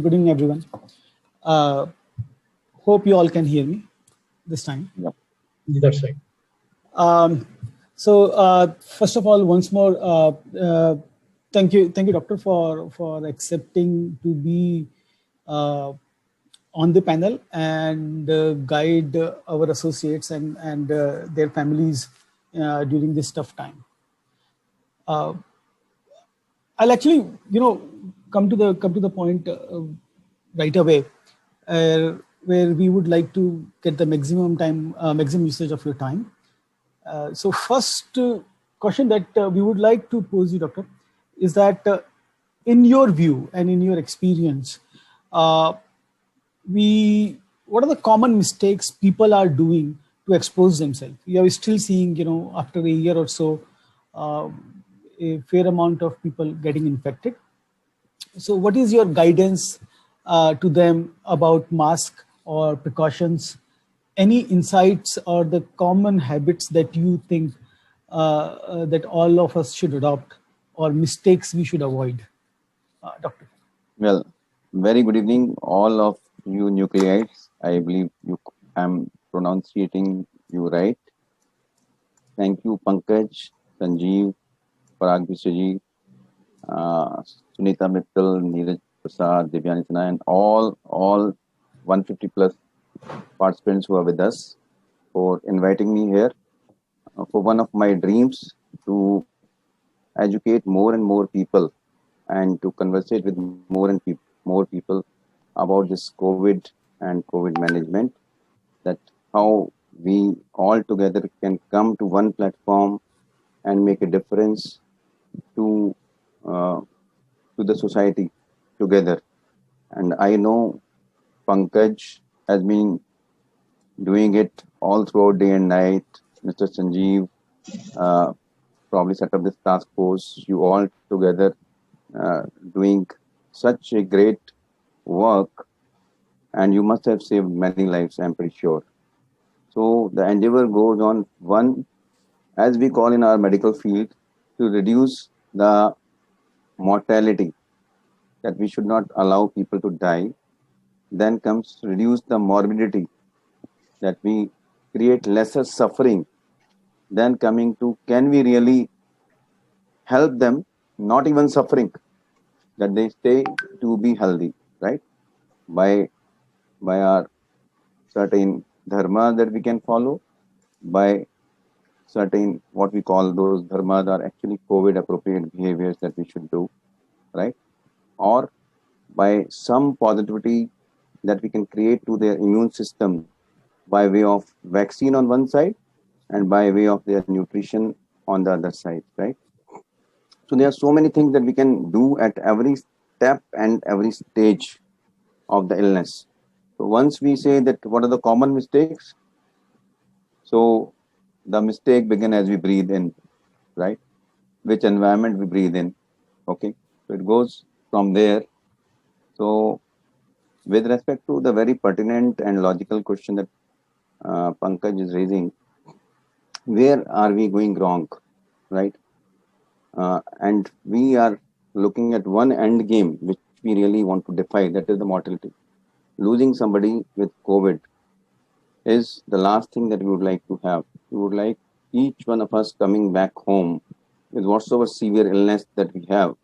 Good evening, everyone. Uh, Hope you all can hear me this time. Yeah. That's right. Um, First of all, once more, thank you, doctor, for accepting to be uh, on the panel and guide our associates and their families during this tough time. Uh, I'll actually, come to the point right away, uh, where we would like to get the maximum usage of your time. So first question that we would like to pose you, doctor, is that in your view and in your experience, uh, what are the common mistakes people are doing to expose themselves? We are still seeing, after a year or so, uh, a fair amount of people getting infected. So what is your guidance to them about mask or precautions? Any insights or the common habits that you think that all of us should adopt, or mistakes we should avoid? Doctor. Well, very good evening, all of you nucleites. I believe I'm pronouncing you right. Thank you, Pankaj, Sanjeev, Parag Biswaji, Sunita Mittal, Neeraj Prasad, Devyani Sinha, and all 150 plus participants who are with us for inviting me here for one of my dreams to educate more and more people and to conversate with more people about this COVID and COVID management, that how we all together can come to one platform and make a difference to uh, to the society together. And I know Pankaj has been doing it all throughout day and night. Mr. Sanjeev uh, probably set up this task force. You all together doing such a great work, and you must have saved many lives, I'm pretty sure. So the endeavor goes on, one, as we call in our medical field, to reduce the mortality, that we should not allow people to die. Then comes reduce the morbidity, that we create lesser suffering. Then coming to, can we really help them, not even suffering, that they stay to be healthy, right? By our certain dharma that we can follow, by certain what we call those dharmas are actually COVID appropriate behaviors that we should do, right? Or by some positivity that we can create to their immune system by way of vaccine on one side and by way of their nutrition on the other side, right? So there are so many things that we can do at every step and every stage of the illness. So once we say that what are the common mistakes, so the mistake begin as we breathe in, right? Which environment we breathe in. Okay. So it goes from there. So with respect to the very pertinent and logical question that Pankaj is raising, where are we going wrong, right? And we are looking at one end game which we really want to defy, that is the mortality. Losing somebody with COVID is the last thing that we would like to have. We would like each one of us coming back home with whatsoever severe illness that we have,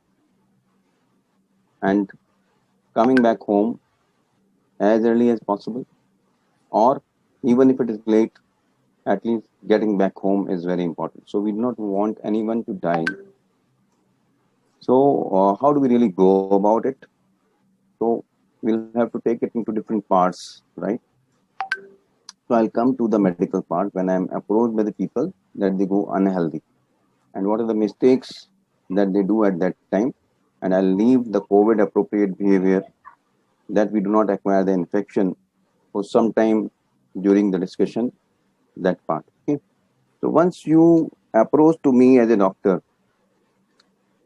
and coming back home as early as possible, or even if it is late, at least getting back home is very important. So we do not want anyone to die. So how do we really go about it? So we'll have to take it into different parts, right? So I'll come to the medical part. When I'm approached by the people that they go unhealthy, and what are the mistakes that they do at that time, and I'll leave the COVID appropriate behavior, that we do not acquire the infection for some time during the discussion, that part. Okay. So once you approach to me as a doctor,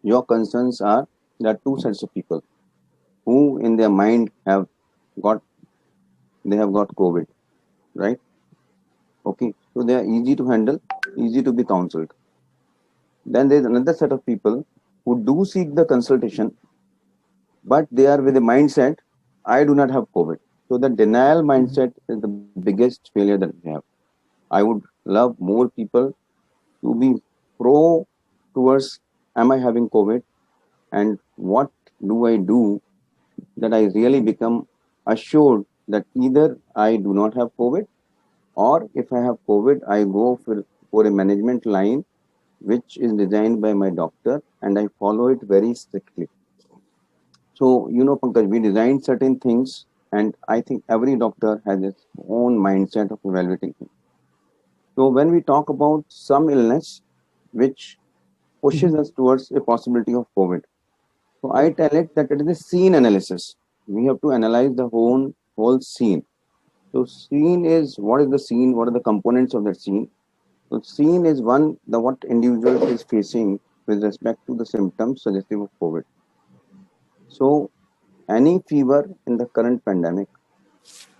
your concerns are, there are two sets of people who in their mind got they have got COVID, right? Okay. So they are easy to handle, easy to be counseled. Then there's another set of people who do seek the consultation, but they are with a mindset I do not have COVID. So the denial mindset is the biggest failure that we have. I would love more people to be pro towards, am I having COVID, and what do I do that I really become assured that either I do not have COVID, or if I have COVID, I go for a management line which is designed by my doctor and I follow it very strictly. So, Pankaj, we designed certain things, and I think every doctor has its own mindset of evaluating things. So, when we talk about some illness which pushes us towards a possibility of COVID, so I tell it that it is a scene analysis. We have to analyze the whole scene. So, scene is, what is the scene? What are the components of that scene? So, scene is one, the what individual is facing with respect to the symptoms suggestive of COVID. So, any fever in the current pandemic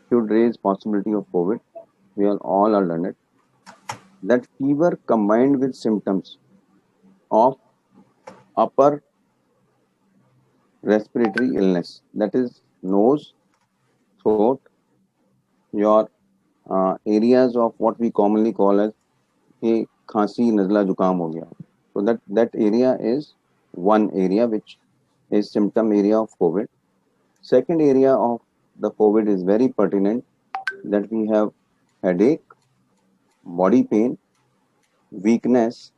should raise possibility of COVID. We all are learned. That fever combined with symptoms of upper respiratory illness, that is nose, throat, your areas of what we commonly call as a khansi nazla jukam ho gaya. So that area is one area which is symptom area of COVID. Second area of the COVID is very pertinent, that we have headache, body pain, weakness,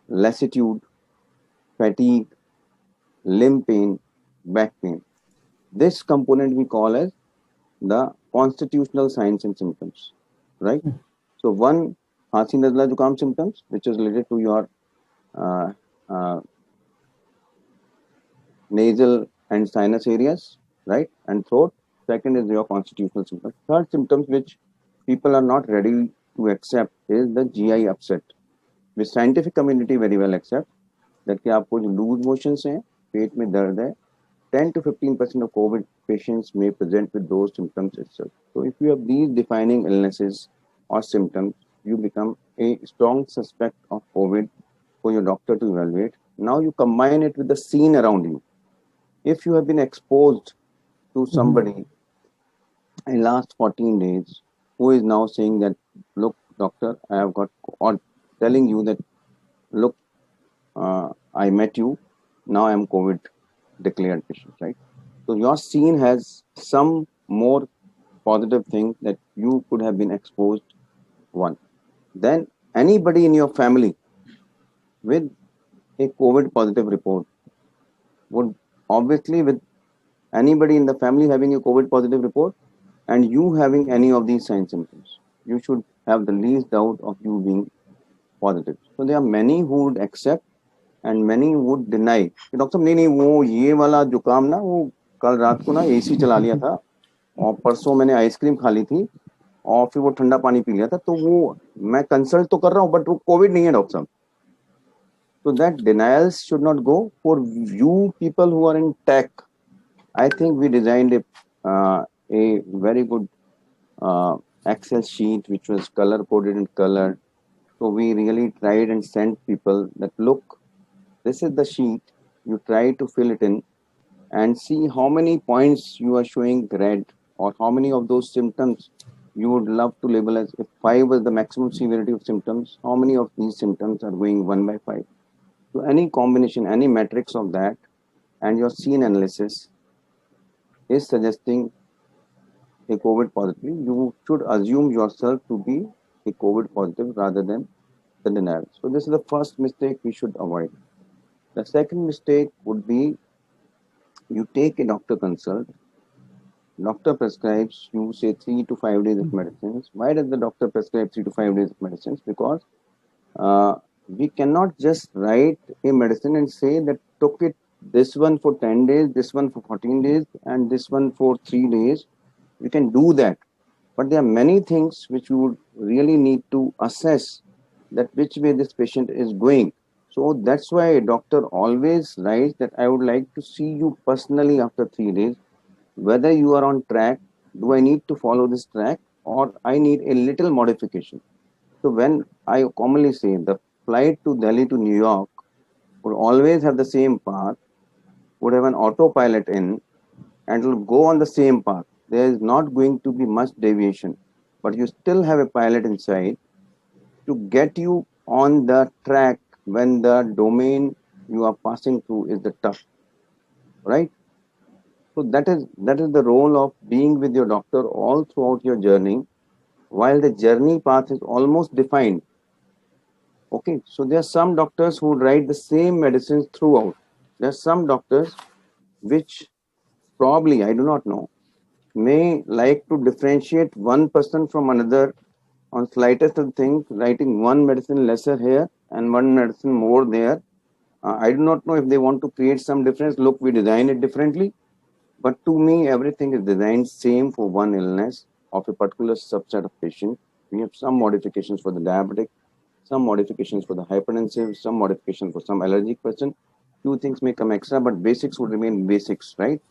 lassitude, fatigue, limb pain, back pain. This component we call as the constitutional signs and symptoms, right? So one, Hansi Nazla Jukam symptoms, which is related to your uh, uh, nasal and sinus areas, right? And throat. Second is your constitutional symptoms. Third symptoms which people are not ready to accept is the GI upset, which scientific community very well accept, that कि आपको जो loose motions हैं, पेट में दर्द है, 10 to 15% of COVID patients may present with those symptoms itself. So if you have these defining illnesses or symptoms, you become a strong suspect of COVID for your doctor to evaluate. Now you combine it with the scene around you. If you have been exposed to somebody in last 14 days who is now saying that, look, doctor, I have got, or telling you that, look, I met you, now I am COVID declared patient, right? So your scene has some more positive thing that you could have been exposed, one. Then anybody in your family with a COVID positive report would obviously, with anybody in the family having a COVID positive report and you having any of these signs symptoms, you should have the least doubt of you being positive. So there are many who would accept and many would deny कि doctor साहब नहीं वो ये वाला जुकाम ना वो कल रात को ना एसी चला लिया था और परसों मैंने आइसक्रीम खा ली थी और फिर वो ठंडा पानी पी लिया था तो वो मैं कंसल्ट तो कर रहा हूँ बट वो कोविड नहीं है डॉक्टर साहब. So that denials should not go. For you people who are in tech, I think we designed a very good Excel sheet which was color coded and colored. So we really tried and sent people that, look, this is the sheet. You try to fill it in and see how many points you are showing red, or how many of those symptoms you would love to label as, if 5 was the maximum severity of symptoms, how many of these symptoms are going 1 by 5. So any combination, any matrix of that and your scene analysis is suggesting a COVID positive, you should assume yourself to be a COVID positive rather than the denial. So this is the first mistake we should avoid. The second mistake would be, you take a doctor consult, doctor prescribes you say 3 to 5 days of medicines. Why does the doctor prescribe 3 to 5 days of medicines? Because we cannot just write a medicine and say that took it this one for 10 days, this one for 14 days, and this one for 3 days. We can do that. But there are many things which we would really need to assess that which way this patient is going. So that's why a doctor always writes that I would like to see you personally after 3 days, whether you are on track, do I need to follow this track, or I need a little modification. So when I commonly say the flight to Delhi to New York would always have the same path, would have an autopilot in, and it will go on the same path. There is not going to be much deviation, but you still have a pilot inside to get you on the track when the domain you are passing through is the tough, right? So that is the role of being with your doctor all throughout your journey, while the journey path is almost defined. Okay, so there are some doctors who write the same medicines throughout. There are some doctors which probably, I do not know, may like to differentiate one person from another on slightest of things, writing one medicine lesser here and one medicine more there. I do not know if they want to create some difference. Look, we design it differently, but to me, everything is designed same for one illness of a particular subset of patients. We have some modifications for the diabetic, some modifications for the hypertensive, some modification for some allergic person. Few things may come extra, but basics would remain basics, right?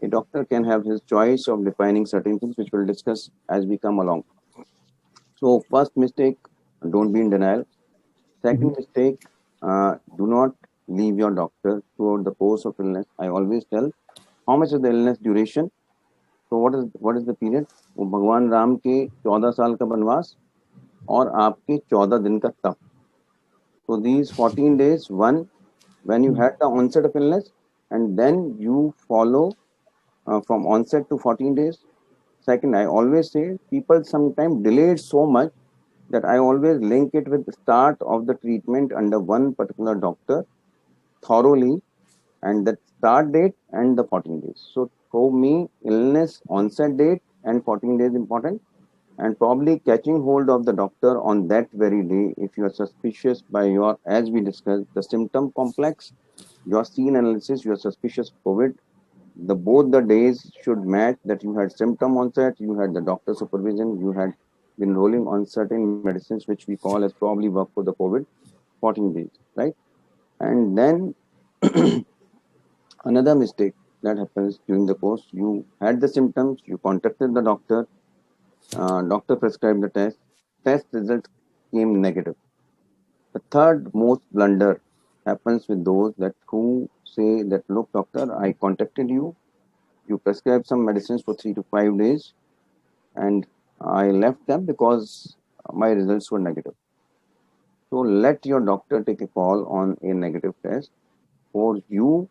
A doctor can have his choice of defining certain things, which we'll discuss as we come along. So, first mistake, don't be in denial. Mhm. Second mistake, do not leave your doctor throughout the course of illness. I always tell how much is the illness duration. So what is the period? वो भगवान राम के 14 साल का वनवास और आपके 14 दिन का तप. So these 14 days, one, when you had the onset of illness, and then you follow from onset to 14 days. Second, I always say people sometimes delay it so much that I always link it with the start of the treatment under one particular doctor thoroughly, and that start date and the 14 days. So for me, illness onset date and 14 days important, and probably catching hold of the doctor on that very day if you are suspicious by your, as we discussed, the symptom complex, your scene analysis, you are suspicious of COVID. The both the days should match that you had symptom onset, you had the doctor supervision, you had been rolling on certain medicines which we call as probably work for the COVID, 14 days, right? And then another mistake that happens during the course, you had the symptoms, you contacted the doctor, doctor prescribed the test result came negative. The third most blunder happens with those that who say that, look, doctor, I contacted you, you prescribed some medicines for 3 to 5 days, and I left them because my results were negative. So let your doctor take a call on a negative test. For you,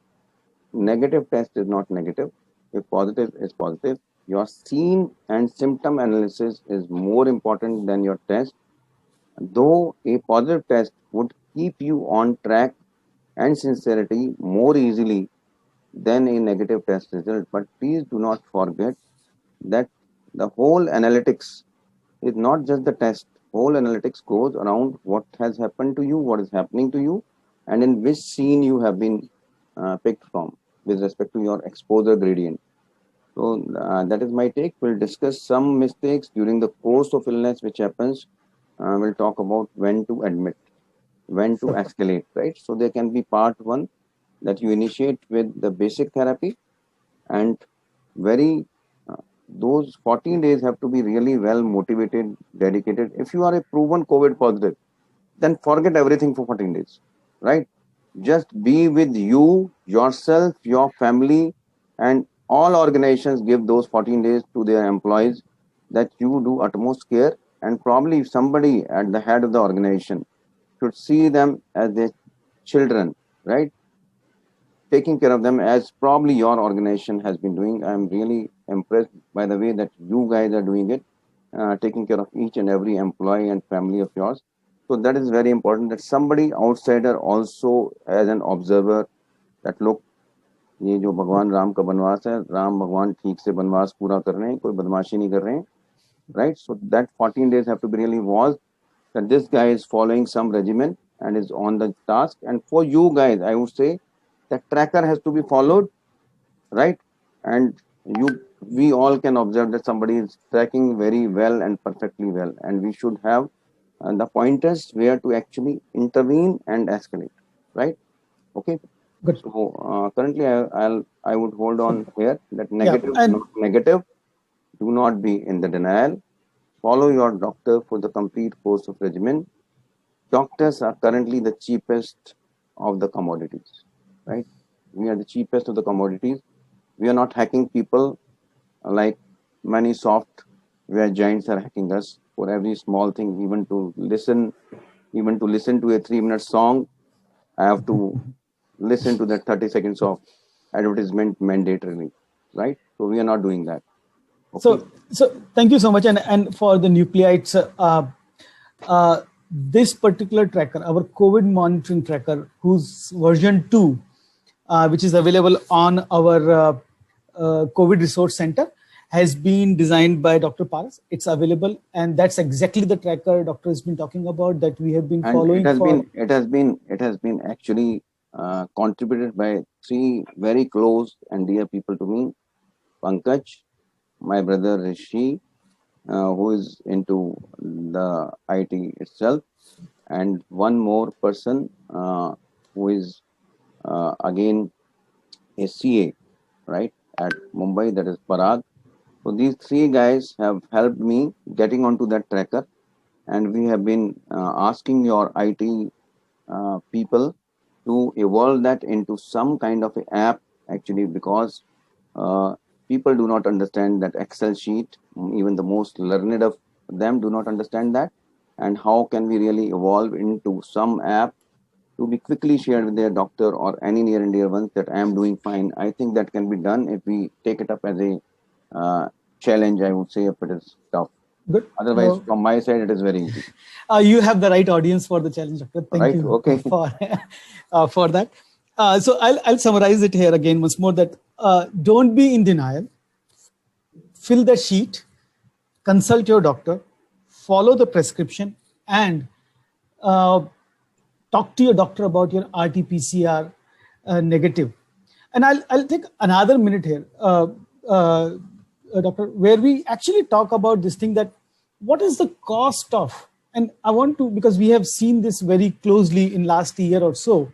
negative test is not negative. If positive is positive, your scene and symptom analysis is more important than your test. Though a positive test would keep you on track and sincerity more easily than a negative test result. But please do not forget that the whole analytics is not just the test. Whole analytics goes around what has happened to you, what is happening to you, and in which scene you have been picked from with respect to your exposure gradient. So that is my take. We'll discuss some mistakes during the course of illness which happens. We'll talk about when to admit, when to escalate, right? So there can be part one that you initiate with the basic therapy, and very those 14 days have to be really well motivated, dedicated. If you are a proven COVID positive, then forget everything for 14 days, right? Just be with you, yourself, your family, and all organizations give those 14 days to their employees that you do utmost care. And probably if somebody at the head of the organization should see them as their children, right? Taking care of them as probably your organization has been doing. I'm really impressed by the way that you guys are doing it, taking care of each and every employee and family of yours. So that is very important that somebody outsider also as an observer that look, ये जो भगवान राम का बनवास है, राम भगवान ठीक से बनवास पूरा कर रहे हैं, कोई बदमाशी नहीं कर रहे हैं, right? So that 14 days have to be really was that this guy is following some regimen and is on the task. And for you guys, I would say that tracker has to be followed, right? And you, we all can observe that somebody is tracking very well and perfectly well, and we should have the pointers where to actually intervene and escalate, right? Okay. Good. So currently, I would hold on here that Yeah, negative, and not negative. Do not be in the denial. Follow your doctor for the complete course of regimen. Doctors are currently the cheapest of the commodities, right? We are the cheapest of the commodities. We are not hacking people like many software giants are hacking us for every small thing, even to listen to a 3 minute song. I have to listen to that 30 seconds of advertisement mandatorily, right? So we are not doing that. Okay. So thank you so much, and for the nucleides, this particular tracker, our COVID monitoring tracker, whose version 2, which is available on our COVID Resource Center, has been designed by Dr. Paras. It's available, and that's exactly the tracker Doctor has been talking about, that we have been And following it has been actually contributed by three very close and dear people to me: Pankaj, my brother Rishi, who is into the IT itself, and one more person who is again a CA, right, at Mumbai, that is Parag. So these three guys have helped me getting onto that tracker, and we have been asking your IT people to evolve that into some kind of a app, actually, because uh, people do not understand that Excel sheet. Even the most learned of them do not understand that. And how can we really evolve into some app to be quickly shared with their doctor or any near and dear ones that I am doing fine? I think that can be done if we take it up as a challenge, I would say, if it is tough. good. Otherwise, from my side, it is very easy. You have the right audience for the challenge, Doctor. Thank Right? you Okay. for that. So I'll summarize it here again once more, that don't be in denial. Fill the sheet, consult your doctor, follow the prescription, and uh, talk to your doctor about your RT-PCR negative. And I'll take another minute here, doctor, where we actually talk about this thing, that what is the cost of, and I want to, because we have seen this very closely in last year or so,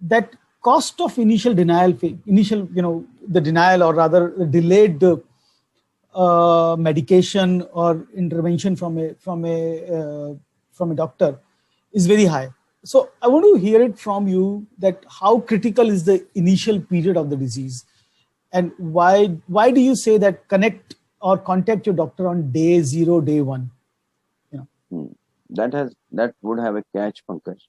that cost of initial denial, the denial, or rather the delayed medication or intervention from a doctor is very high. So I want to hear it from you, that how critical is the initial period of the disease, and why do you say that connect or contact your doctor on day 0, day 1? That would have a catch, Pankaj,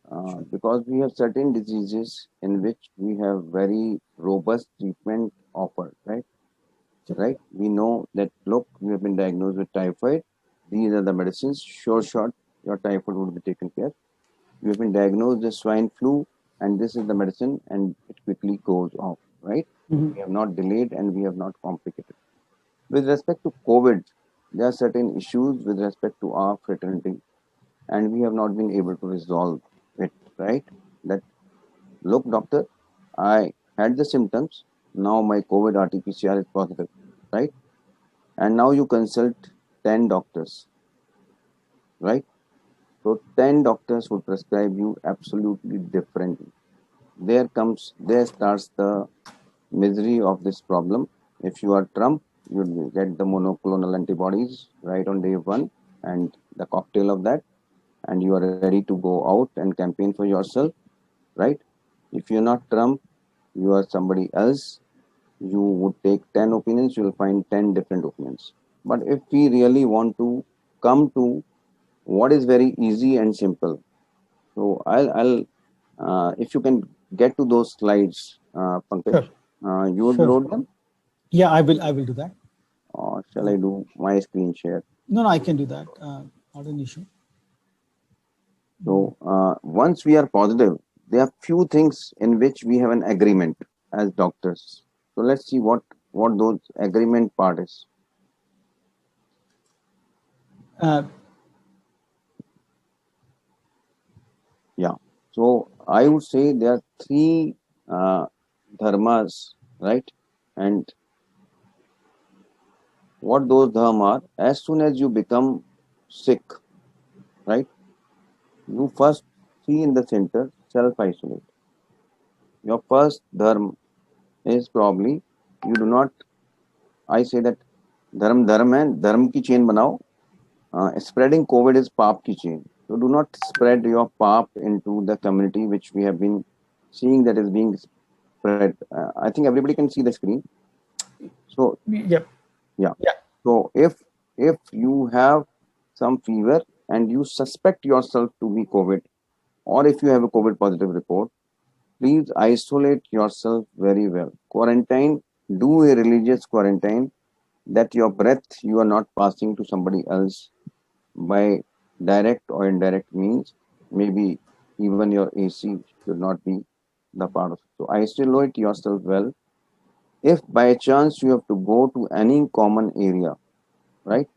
Sure. because we have certain diseases in which we have very robust treatment offered, right? Sure. Right? We know that, look, we have been diagnosed with typhoid. These are the medicines. Sure shot, your typhoid would be taken care. You have been diagnosed with swine flu, and this is the medicine, and it quickly goes off, right? Mhm. We have not delayed and we have not complicated. With respect to COVID, there are certain issues with respect to our fraternity, and we have not been able to resolve it, right? That, look, doctor, I had the symptoms. Now my COVID RT-PCR is positive, right? And now you consult 10 doctors, right? So 10 doctors would prescribe you absolutely differently. There starts the misery of this problem. If you are Trump, you get the monoclonal antibodies right on day one and the cocktail of that, and you are ready to go out and campaign for yourself, right? If you're not Trump, you are somebody else. You would take 10 opinions, you'll find 10 different opinions. But if we really want to come to what is very easy and simple, so if you can get to those slides, Pankaj, Sure. you would Sure. load them, Yeah, I will do that. or shall I do my screen share? No, I can do that. Not an issue. So once we are positive, there are few things in which we have an agreement as doctors. So let's see what those agreement part is. Uh, Yeah. So I would say there are three dharmas, right? And what those dharma are, as soon as you become sick, right? You first see in the center, self isolate. Your first dharma is probably you do not. I say that dharm है, dharm की chain बनाओ. Spreading COVID is paap ki chain. So do not spread your paap into the community, which we have been seeing that is being spread. I think everybody can see the screen. So Yep. yeah. Yeah. So if you have some fever and you suspect yourself to be COVID, or if you have a COVID positive report, please isolate yourself very well. Quarantine, do a religious quarantine, that your breath you are not passing to somebody else by direct or indirect means. Maybe even your AC should not be the part of it. So isolate yourself well. If by chance you have to go to any common area, right,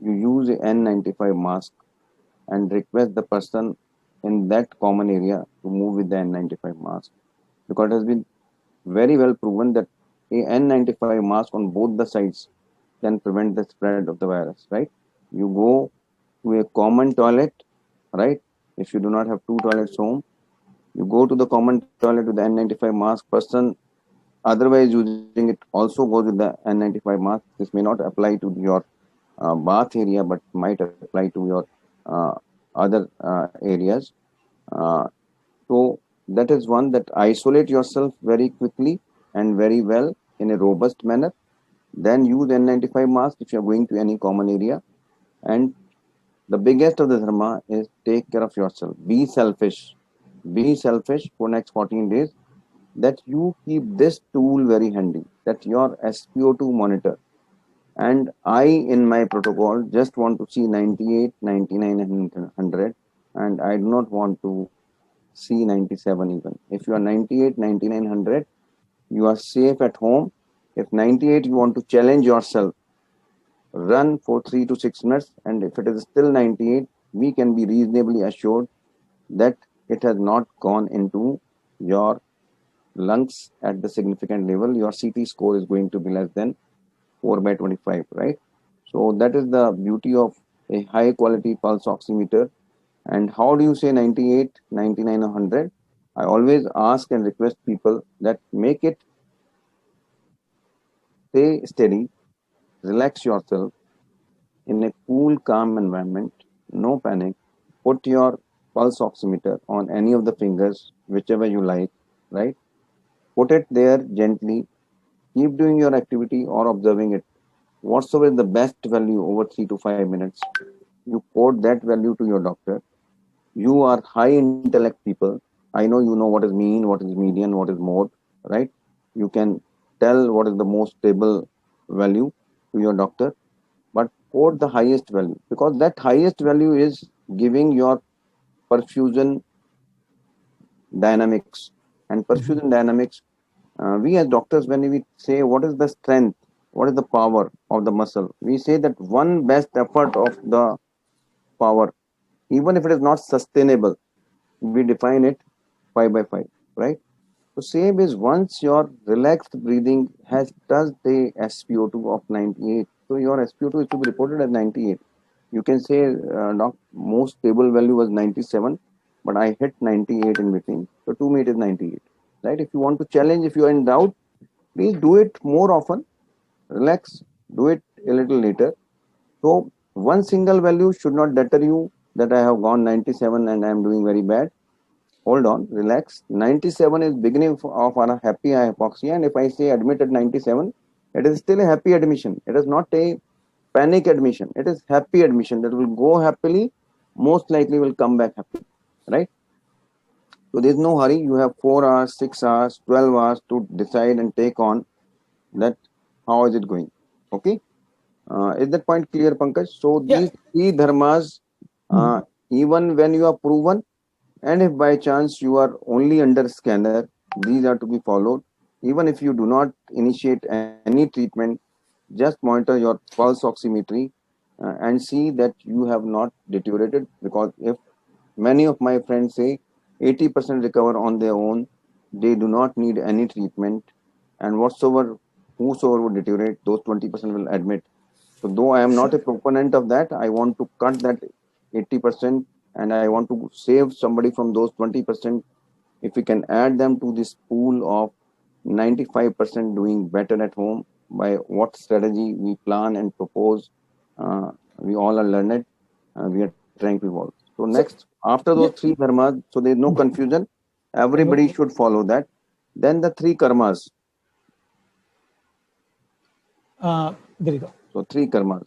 you use a N95 mask and request the person in that common area to move with the N95 mask, because it has been very well proven that a N95 mask on both the sides can prevent the spread of the virus, right? You go to a common toilet, right? If you do not have two toilets home, you go to the common toilet with the N95 mask. Person otherwise using it also goes with the N95 mask. This may not apply to your bath area, but might apply to your uh, other areas. Uh, so that is one, that isolate yourself very quickly and very well in a robust manner. Then use N95 mask if you are going to any common area. And the biggest of the dharma is take care of yourself. Be selfish. Be selfish for next 14 days. That you keep this tool very handy. That your SpO2 monitor. And I, in my protocol, just want to see 98, 99, and 100. And I do not want to see 97 even. If you are 98, 99, 100, you are safe at home. If 98, you want to challenge yourself, run for 3 to 6 minutes. And if it is still 98, we can be reasonably assured that it has not gone into your lungs at the significant level. Your CT score is going to be less than 4 by 25, right? So that is the beauty of a high quality pulse oximeter. And how do you say 98, 99, or 100? I always ask and request people that make it, stay steady, relax yourself in a cool, calm environment, no panic. Put your pulse oximeter on any of the fingers, whichever you like, right? Put it there gently. Keep doing your activity or observing it. Whatsoever is the best value over 3 to 5 minutes, you quote that value to your doctor. You are high intellect people. I know you know what is mean, what is median, what is mode, right? You can tell what is the most stable value to your doctor, but quote the highest value, because that highest value is giving your perfusion dynamics. And perfusion dynamics, we as doctors, when we say what is the strength, what is the power of the muscle, we say that one best effort of the power, even if it is not sustainable, we define it 5 by 5, right? So same is, once your relaxed breathing has touched the SpO2 of 98, so your SpO2 is to be reported as 98. You can say, doc, most stable value was 97, but I hit 98 in between. So to me it is 98, right? If you want to challenge, if you are in doubt, please do it more often. Relax, do it a little later. So one single value should not deter you that I have gone 97 and I am doing very bad. Hold on, relax. 97 is beginning of a happy hypoxia, and if I say admit at 97, it is still a happy admission. It is not a panic admission. It is happy admission that will go happily, most likely will come back happy, right? So there is no hurry. You have 4 hours, 6 hours, 12 hours to decide and take on that. How is it going? Okay. Is that point clear, Pankaj? So Yeah. these three dharmas, even when you are proven, and if by chance you are only under scanner, these are to be followed. Even if you do not initiate any treatment, just monitor your pulse oximetry and see that you have not deteriorated. Because if many of my friends say 80% recover on their own, they do not need any treatment, and whosoever would deteriorate, those 20% will admit. So though I am not a proponent of that, I want to cut that 80% and I want to save somebody from those 20%. If we can add them to this pool of 95% doing better at home, by what strategy we plan and propose, we all are learned. We are trying to evolve. So So next, after those yeah. three dharmas, so there is no confusion. Everybody should follow that. Then the three karmas. There you go. So three karmas.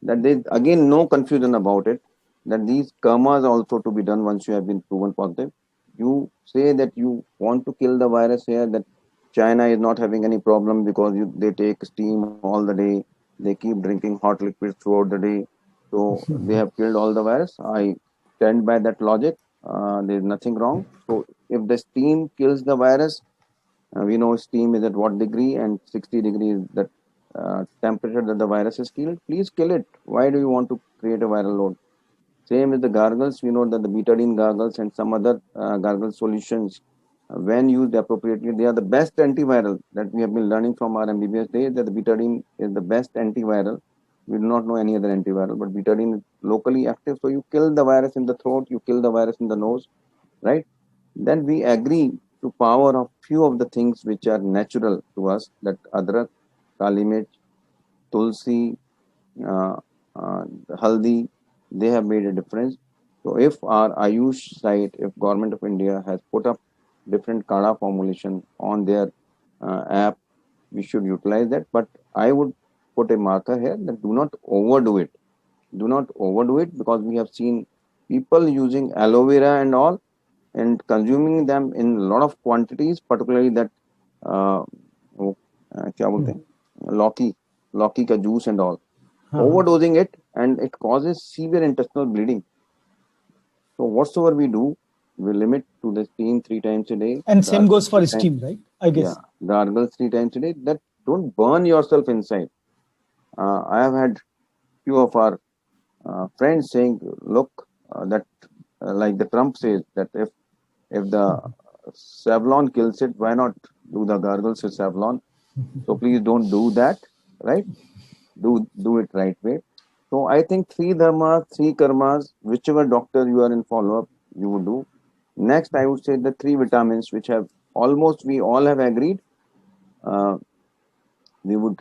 That there is again no confusion about it. That these karmas also to be done once you have been proven positive. You say that you want to kill the virus here. That China is not having any problem because they take steam all the day. They keep drinking hot liquids throughout the day. So they have killed all the virus. I stand by that logic. There is nothing wrong. So if the steam kills the virus, we know steam is at what degree, and 60 degrees that temperature that the virus is killed. Please kill it. Why do you want to create a viral load? Same with the gargles. We know that the betadine gargles and some other gargle solutions, when used appropriately, they are the best antiviral that we have been learning from our MBBS days. That the betadine is the best antiviral. We do not know any other antiviral, but betadine is locally active. So you kill the virus in the throat, you kill the virus in the nose, right? Then we agree to power of few of the things which are natural to us, that adrak, kali mirch, tulsi, uh, haldi, they have made a difference. So if our Ayush site, if Government of India has put up different kada formulation on their app, we should utilize that. But I would put a marker here that do not overdo it. Do not overdo it, because we have seen people using aloe vera and all and consuming them in a lot of quantities, particularly that uh, क्या बोलते Hmm. हैं लौकी का juice and all, Uh-huh. overdosing it, and it causes severe intestinal bleeding. So whatsoever we do, we limit to the steam 3 times a day, And same gargle goes for 3 times, steam, right? I yeah, guess. gargle 3 times a day. That don't burn yourself inside. I have had few of our friends saying, look, that like the Trump says that if the Savlon kills it, why not do the gargles with Savlon? So please don't do that, right? Do it right way. So I think three dharmas, three karmas, whichever doctor you are in follow up, you would do. Next, I would say the three vitamins, which have almost we all have agreed. Uh, we would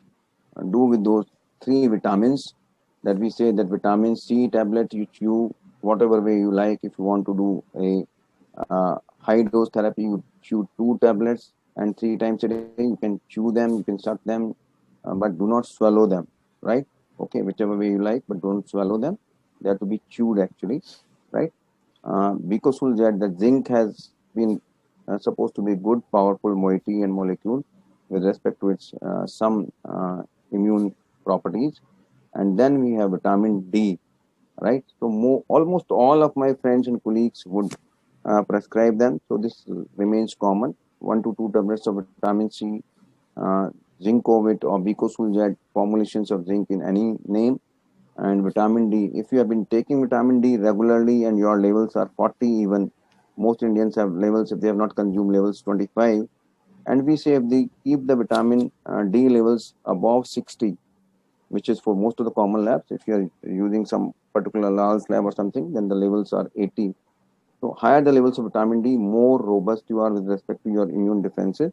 do with those three vitamins, that we say that vitamin C tablet you chew whatever way you like. If you want to do a high dose therapy, you chew two tablets and 3 times a day. You can chew them, you can suck them, but do not swallow them, right? Okay, whichever way you like, but don't swallow them. They have to be chewed actually, right? Because that zinc has been supposed to be good, powerful moiety and molecule with respect to its some immune properties. And then we have vitamin D, right? So almost all of my friends and colleagues would prescribe them. So this remains common: 1 to 2 tablets of vitamin C, uh, Zincovit or Bicosuljet formulations of zinc in any name, and vitamin D. If you have been taking vitamin D regularly and your levels are 40, even most Indians have levels, if they have not consumed, levels 25. And we say if they keep the vitamin D levels above 60, which is for most of the common labs. If you are using some particular Lal's lab or something, then the levels are 80. So higher the levels of vitamin D, more robust you are with respect to your immune defenses.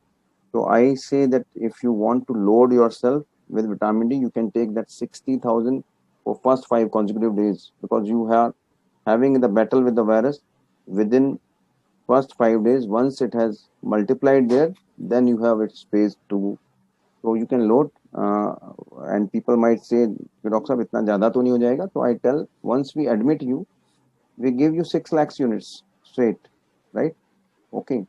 So I say that if you want to load yourself with vitamin D, you can take that 60,000 for first 5 consecutive days, because you are having the battle with the virus within first 5 days. Once it has multiplied there, then you have its space to, so you can load. And people might say, doctor साहब इतना ज़्यादा तो नहीं हो जाएगा? So I tell, once we admit you, we give you 6 lakhs units straight, right? Okay.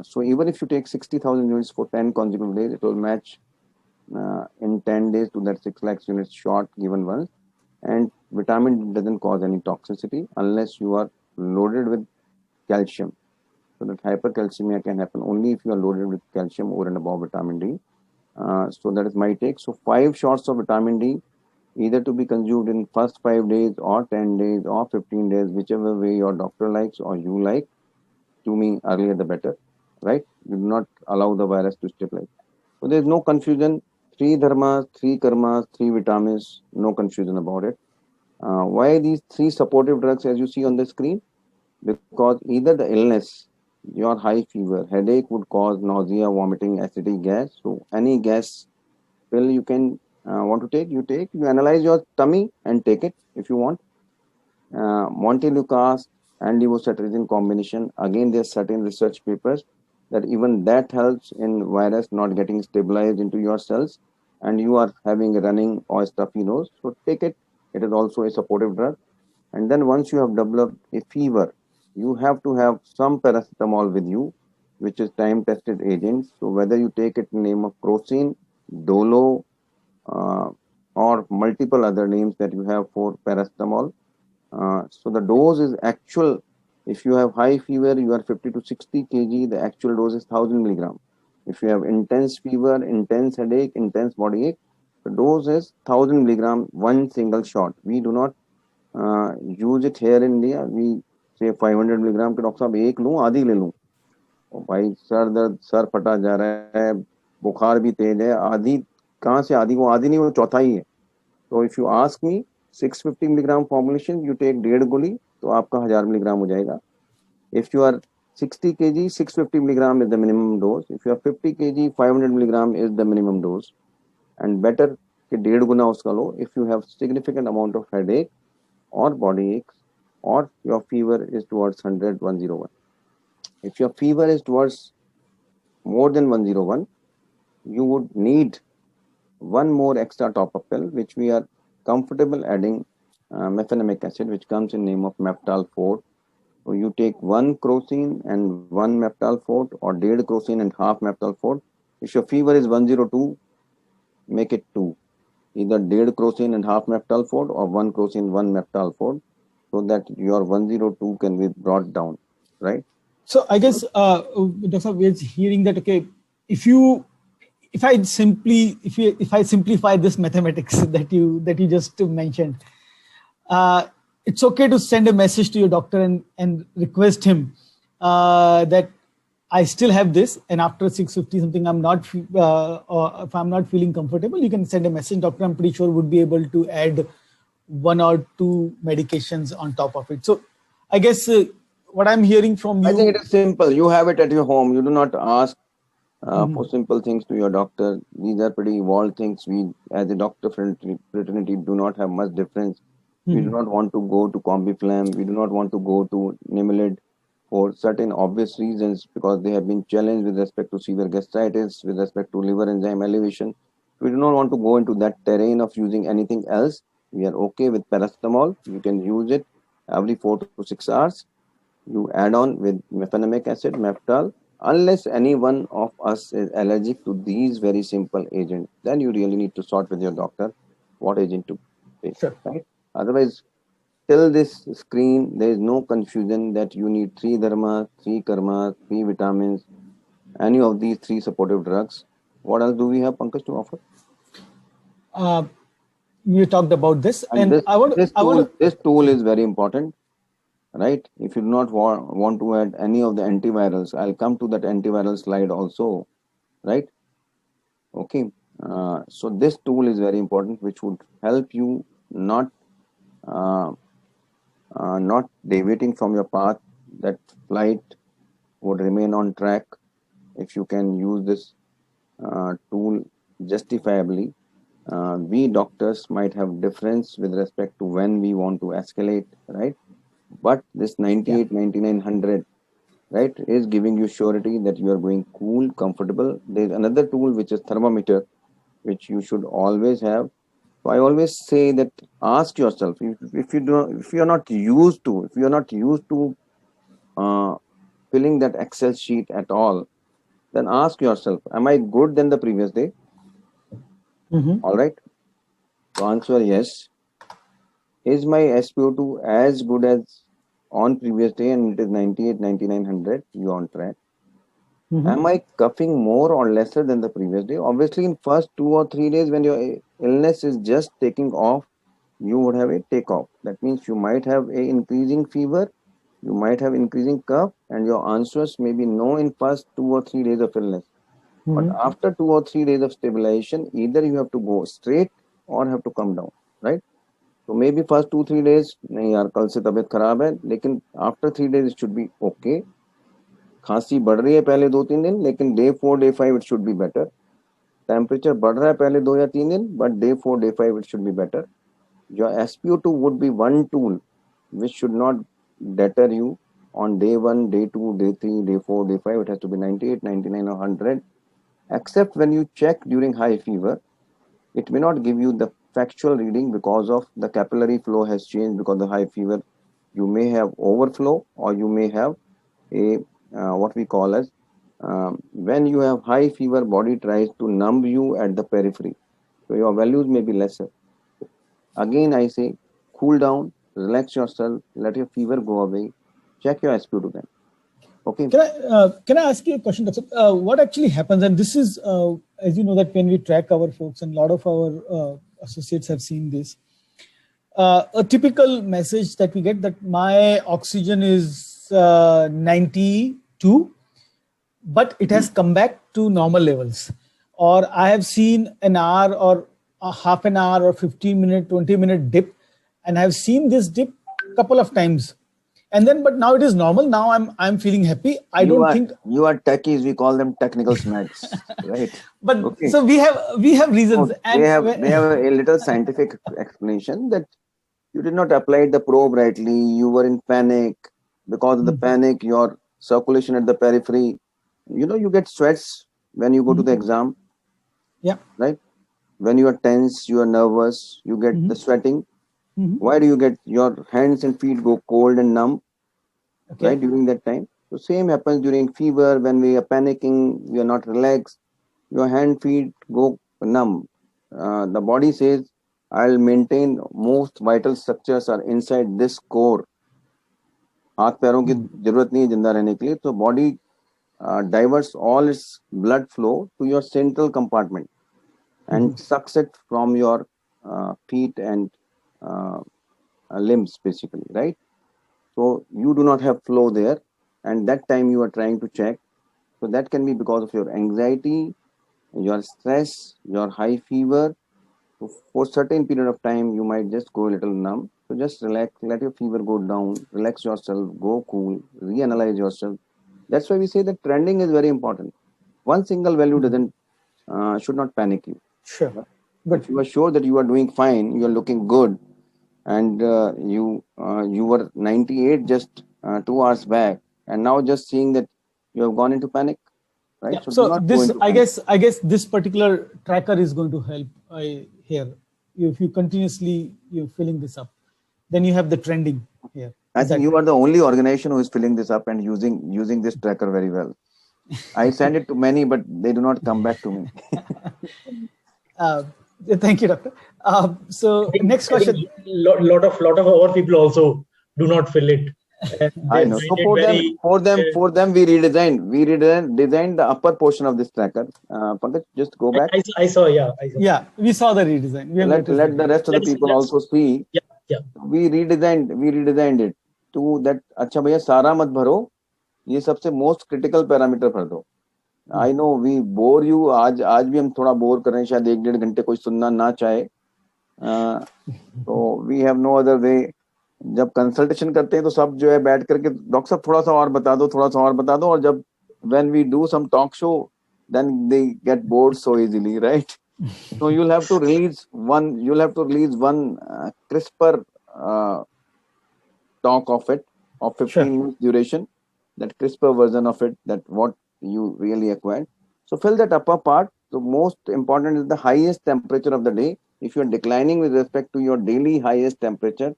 So even if you take 60,000 units for 10 consecutive days, it will match in 10 days to that 6 lakhs units short given once. And vitamin doesn't cause any toxicity unless you are loaded with calcium. So that hypercalcemia can happen only if you are loaded with calcium over and above vitamin D. So that is my take. So 5 shots of vitamin D, either to be consumed in first 5 days or 10 days or 15 days, whichever way your doctor likes or you like. To me, earlier the better, right? You do not allow the virus to stabilize. So there is no confusion. Three dharmas, three karmas, three vitamins, no confusion about it. Why these three supportive drugs as you see on the screen? Because either the illness, your high fever, headache would cause nausea, vomiting, acidity, gas. So any gas pill you can want to take, you take. You analyze your tummy and take it if you want. Montelukast and levocetirizine combination. Again, there are certain research papers. that even that helps in virus not getting stabilized into your cells, and you are having a running or stuffy nose, so take it. It is also a supportive drug. And then once you have developed a fever, you have to have some paracetamol with you, which is time tested agent. So whether you take it in name of crocin, dolo, uh, or multiple other names that you have for paracetamol. So the dose is actual. If you have high fever, you are 50 to 60 kg, the actual dose is 1000 milligram. If you have intense fever, intense headache, intense body ache, the dose is 1000 milligram, one single shot. We do not use it here in India. We say 500 milligram के doctor साहब एक लूं आधी ले लूं, और भाई sir दर्द सर फटा जा रहा है, बुखार भी तेज है, आधी कहाँ से आधी, वो आधी नहीं वो चौथा ही है. तो if you ask me 650 milligram formulation you take डेढ़ गोली तो आपका 1000 मिलीग्राम हो जाएगा. If you are 60 kg, 650 milligram is the minimum dose. If you are 50 kg, 500 milligram is the minimum dose. And better कि डेढ़ गुना उसका लो if you have significant amount of headache or body aches or your fever is towards 100, 101. If your fever is towards more than 101, you would need one more extra top-up pill, which we are comfortable adding mefenamic acid, which comes in name of Meftal 4. So you take one crocin and one Meftal Fort, or dead crocin and half Meftal Fort. If your fever is 102, make it two. Either dead crocin and half Meftal Fort or one crocin, one Meftal Fort, so that your 102 can be brought down, right? So I guess, Dr. we're hearing that, okay, if I simplify this mathematics that you just mentioned, it's okay to send a message to your doctor and request him that I still have this, and after 650 something, I'm not, or if I'm not feeling comfortable, you can send a message. Doctor, I'm pretty sure would be able to add one or two medications on top of it. So I guess what I'm hearing from you, I think it is simple. You have it at your home. You do not ask for simple things to your doctor. These are pretty evolved things. We, as a doctor fraternity, do not have much difference. We do not want to go to Combiflam. We do not want to go to Nimulid for certain obvious reasons, because they have been challenged with respect to severe gastritis, with respect to liver enzyme elevation. We do not want to go into that terrain of using anything else. We are okay with paracetamol. You can use it every 4 to 6 hours. You add on with mefenamic acid, Meftal, unless any one of us is allergic to these very simple agents. Then you really need to sort with your doctor what agent to take. Sure. Right? Otherwise, till this screen, there is no confusion that you need 3 dharma, 3 karma, 3 vitamins, any of these 3 supportive drugs. What else do we have, Pankaj, to offer? You talked about this, and this tool is very important, right? If you do not want to add any of the antivirals, I'll come to that antiviral slide also, right? Okay. So this tool is very important, which would help you not not deviating from your path. That flight would remain on track if you can use this tool justifiably. We doctors might have difference with respect to when we want to escalate, right? But this 98, 99, 100, right, is giving you surety that you are going cool, comfortable. There's another tool which is thermometer, which you should always have. So I always say that ask yourself, if you are not used to uh, filling that Excel sheet at all, then ask yourself, am I good than the previous day? All right. So answer yes. Is my SpO2 as good as on previous day and it is 98, 99, 100? You on track. Am I coughing more or lesser than the previous day? Obviously, in first 2 or 3 days when your illness is just taking off, you would have a takeoff. That means you might have a increasing fever, you might have increasing cough, and your answers may be no in first 2 or 3 days of illness. But after 2 or 3 days of stabilization, either you have to go straight or have to come down, right? So maybe first 2-3 days, नहीं यार कल से तबीयत खराब है, लेकिन after 3 days it should be okay. खांसी बढ़ रही है पहले 2-3 दिन, लेकिन day 4, day 5 it should be better. Temperature बढ़ रहा है पहले 2 या 3 दिन, but day 4, day 5 it should be better. Your SpO2 would be one tool which should not deter you on day 1, day 2, day 3, day 4, day 5, it has to be 98, 99 or 100. Except when you check during high fever, it may not give you the factual reading because of the capillary flow has changed because of the high fever. You may have overflow or you may have a what we call as when you have high fever, body tries to numb you at the periphery. So your values may be lesser. Again, I say cool down, relax yourself, let your fever go away, check your SpO2 then. Okay. Can I ask you a question, Doctor? What actually happens, and this is, as you know, that when we track our folks, and a lot of our associates have seen this, a typical message that we get that my oxygen is 92, but it has come back to normal levels. Or I have seen an hour or a half an hour or 15-minute, 20-minute dip, and I have seen this dip a couple of times. And then, but now it is normal. Now I'm feeling happy. I don't think you are techies. We call them technical smacks, right? But okay. So we have reasons, and they have a little scientific explanation that you did not apply the probe rightly. You were in panic. Because of the panic, your circulation at the periphery, you get sweats when you go to the exam. Yeah. Right. When you are tense, you are nervous, you get the sweating. Why do you get your hands and feet go cold and numb? Okay. Right, during that time. So same happens during fever. When we are panicking, we are not relaxed. Your hand, feet go numb. The body says, I'll maintain most vital structures are inside this core. हाथ पैरों की जरूरत नहीं है जिंदा रहने के लिए. So body diverts all its blood flow to your central compartment and sucks it from your feet and limbs, basically, right? So you do not have flow there, and that time you are trying to check. So that can be because of your anxiety, your stress, your high fever. So for certain period of time, you might just go a little numb. So just relax, let your fever go down, relax yourself, go cool, reanalyze yourself. That's why we say that trending is very important. One single value doesn't should not panic you. Sure. But if you are sure that you are doing fine, you are looking good, and you were 98 just 2 hours back, and now just seeing that you have gone into panic, right? Yeah. So this, I guess this particular tracker is going to help here. If you continuously you're filling this up, then you have the trending here. I think you are the only organization who is filling this up and using this tracker very well. I send it to many, but they do not come back to me. Thank you, Doctor. So next question. Lot of our people also do not fill it. I know. So for them, we redesigned the upper portion of this tracker. Pankaj, just go back. I saw. Yeah, we saw the redesign. Let the rest of the people also see. Yeah. We redesigned it to that. अच्छा भैया सारा मत भरो. ये सबसे most critical parameter भर दो. I know we bore you. आज भी हम थोड़ा बोर कर रहे हैं. शायद 1-1.5 घंटे कोई सुनना ना चाहे. So we have no other way. जब कंसल्टेशन करते हैं तो सब जो है बैठ करके डॉक्टर साहब थोड़ा सा और बता दो और जब when we do some talk show then they get bored so easily, right? So you'll have to release one crisper talk of it of 15 minutes duration, that crisper version of it, that what you really acquired. So fill that upper part. So most important is the highest temperature of the day. If you're declining with respect to your daily highest temperature.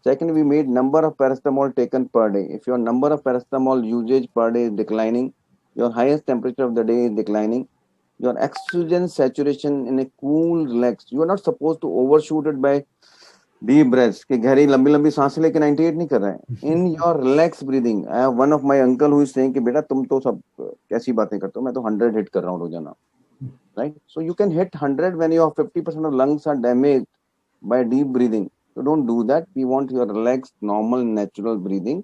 Second, we made number of paracetamol taken per day. If your number of paracetamol usage per day is declining, your highest temperature of the day is declining, your oxygen saturation in a cool, relaxed. You are not supposed to overshoot it by deep breaths. कि गहरी लंबी सांसें लेके 98 नहीं कर रहे हैं. In your relaxed breathing, I have one of my uncle who is saying कि बेटा तुम तो सब कैसी बातें करते हो, मैं तो 100 hit कर रहा हूँ रोजाना. Right? So you can hit 100 when your 50% of lungs are damaged by deep breathing. So don't do that. We want your relaxed, normal, natural breathing.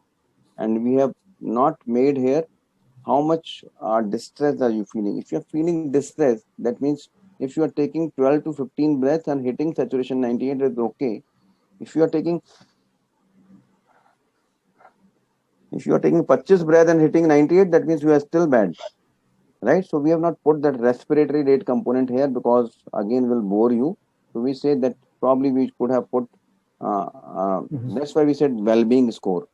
And we have not made here how much distress are you feeling. If you're feeling distress, that means if you are taking 12 to 15 breaths and hitting saturation 98 is okay. If you are taking 25 breath and hitting 98, that means you are still bad. Right? So we have not put that respiratory rate component here because again will bore you. So we say that probably we could have put that's why we said well-being score.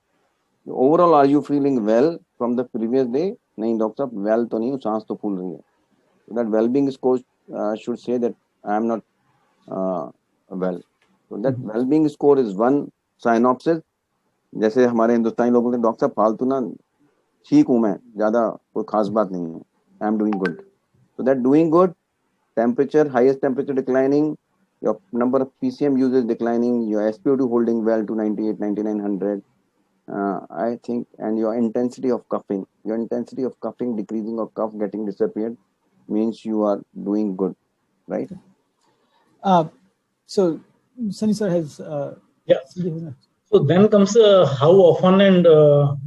Overall, are you feeling well from the previous day? नहीं doctor साहब well तो नहीं हूँ, सांस तो फूल रही है. So that well-being score should say that I am not well. So that well-being score is one synopsis. जैसे हमारे हिंदुस्तानी लोग बोलते हैं डॉक्टर साहब फालतू ना, ठीक हूँ मैं, ज्यादा कोई खास बात नहीं है. I am doing good. So that doing good, temperature, highest temperature declining, your number of PCM users declining, your SpO2 holding well to 98, 9900. I think, and your intensity of coughing decreasing or cough getting disappeared means you are doing good, right? So Sunny sir has Yeah. So then comes how often and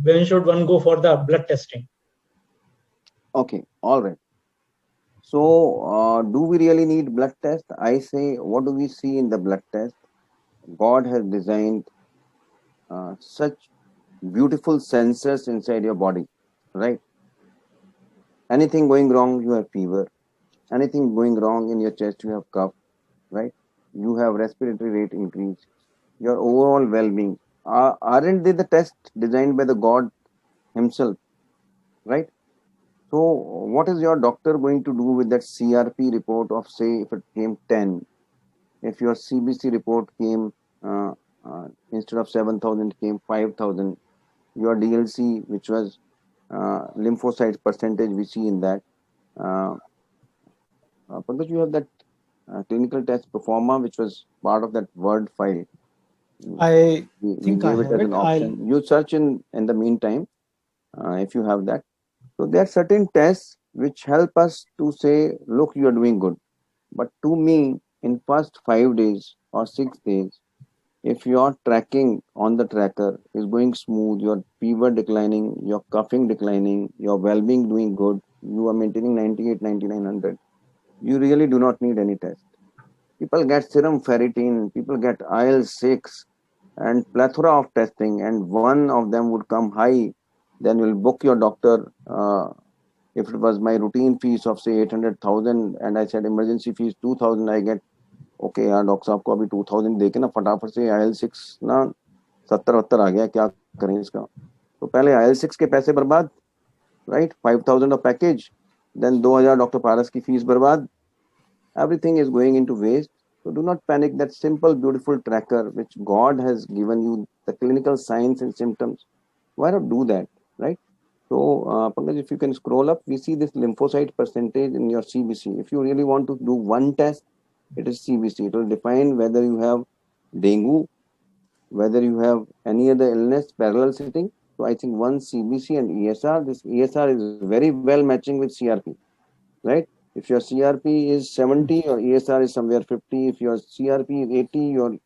when should one go for the blood testing? Okay, all right. So do we really need blood test? I say, what do we see in the blood test? God has designed such beautiful sensors inside your body, right? Anything going wrong, you have fever. Anything going wrong in your chest, you have cough, right? You have respiratory rate increase. Your overall well-being. Aren't they the test designed by the God himself, right? So what is your doctor going to do with that CRP report of, say, if it came 10, if your CBC report came instead of 7,000 came 5,000, your DLC, which was lymphocyte percentage we see in that. Pankaj, you have that clinical test Performa, which was part of that Word file. I we think I gave it have as it. an option. You search in the meantime if you have that. So there are certain tests which help us to say, look, you are doing good. But to me, in first 5 days or 6 days, if your tracking on the tracker is going smooth, your fever declining, your coughing declining, your well-being doing good, you are maintaining 98, 9900, you really do not need any test. People get serum ferritin, people get IL-6 and plethora of testing, and one of them would come high, then you'll book your doctor. If it was my routine fees of say 800,000 and I said emergency fees 2,000, I get okay यार doctor साहब को अभी 2,000 देके ना फटाफट से IL-6 ना 70-72 आ गया, क्या करें इसका. तो पहले IL-6 के पैसे बर्बाद, right, 5,000 off package, then 2,000 doctor Paras की फीस बर्बाद. Everything is going into waste. So do not panic. That simple, beautiful tracker which God has given you, the clinical signs and symptoms. Why not do that, right? So, Pankaj, if you can scroll up, we see this lymphocyte percentage in your CBC. If you really want to do one test, it is CBC. It will define whether you have dengue, whether you have any other illness parallel sitting. So I think one CBC and ESR. This ESR is very well matching with CRP, right? If your CRP is 70, your ESR is somewhere 50. If your CRP is 80, your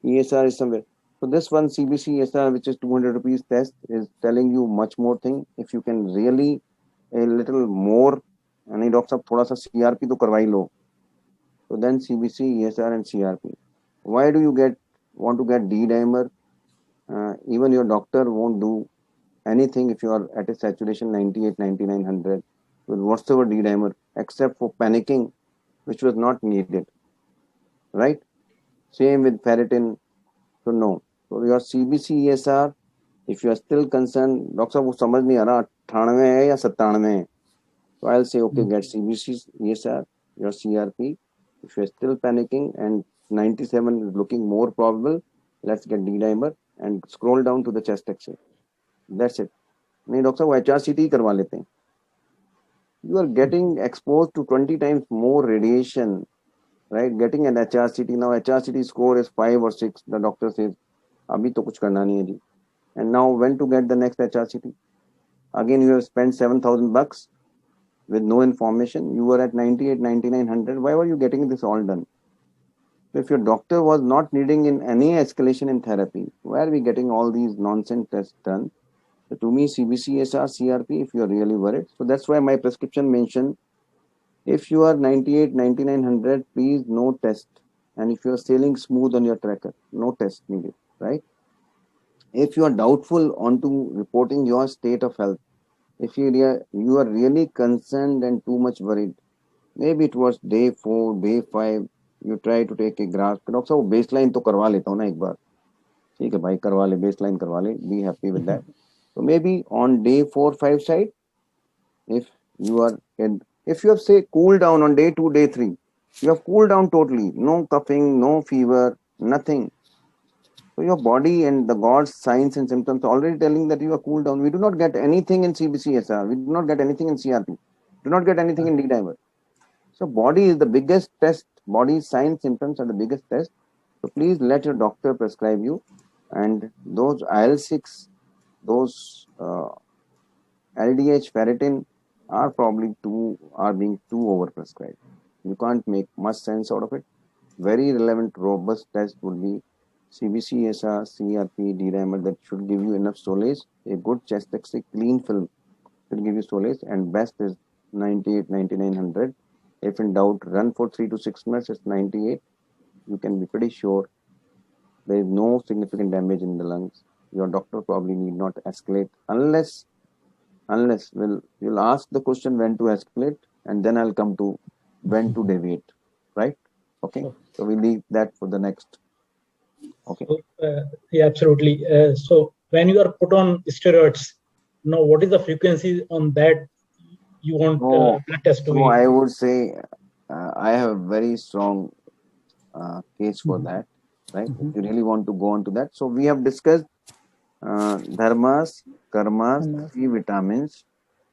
ESR is somewhere. So this one CBC ESR, which is 200 rupees test, is telling you much more thing. If you can really a little more, and doctor साहब थोड़ा सा CRP तो करवा ही लो. So then CBC, ESR and CRP. Why do you want to get D dimer? Even your doctor won't do anything if you are at a saturation 98, 9900 with whatsoever D dimer, except for panicking, which was not needed, right? Same with ferritin. So no. So your CBC ESR, if you are still concerned, doctor साहब वो समझ नहीं आ रहा 98 है या 97 है, so I'll say okay, get CBC ESR, your CRP. If you are still panicking and 97 is looking more probable, let's get D dimer and scroll down to the chest X-ray. That's it. नहीं doctor साहब वो HRCT करवा लेते हैं. You are getting exposed to 20 times more radiation, right? Getting an HRCT, now HRCT score is 5 or 6. The doctor says, "Abhi to kuch karna nahi hai ji." And now when to get the next HRCT? Again, you have spent $7,000 with no information. You were at 98, 9900. Why were you getting this all done? So if your doctor was not needing in any escalation in therapy, why are we getting all these nonsense tests done? So to me, CBC, ESR, CRP, if you are really worried. So that's why my prescription mentioned, if you are 98, 9900, please no test. And if you are sailing smooth on your tracker, no test needed, right? If you are doubtful onto reporting your state of health, if you are really concerned and too much worried, maybe it was day 4, day 5, you try to take a grasp. Doctor साहब baseline तो करवा लेता हूँ ना एक बार, ठीक है भाई करवा ले, बेसलाइन करवा ले, be happy with that. So maybe on day 4, 5 side, if you are if you have say cool down on day 2, day 3, you have cooled down totally, no coughing, no fever, nothing. So your body and the God's signs and symptoms already telling that you are cooled down. We do not get anything in CBCSR. We do not get anything in CRP. Do not get anything in D-dimer. So body is the biggest test. Body signs symptoms are the biggest test. So please let your doctor prescribe you. And those IL-6, those LDH, ferritin are being too overprescribed. You can't make much sense out of it. Very relevant, robust test would be CBCSR, CRP, D-dimer that should give you enough solace. A good chest X-ray, clean film should give you solace, and best is 98, 9900. If in doubt, run for 3 to 6 minutes. It's 98. You can be pretty sure there is no significant damage in the lungs. Your doctor probably need not escalate unless you'll ask the question when to escalate, and then I'll come to when to deviate, right? Okay. Sure. So we leave that for the next. Okay. So, yeah, absolutely. So when you are put on steroids, now what is the frequency on that you want blood test to be? I would say I have a very strong case for that, right? If you really want to go on to that. So we have discussed dharmas, karmas, 3 vitamins,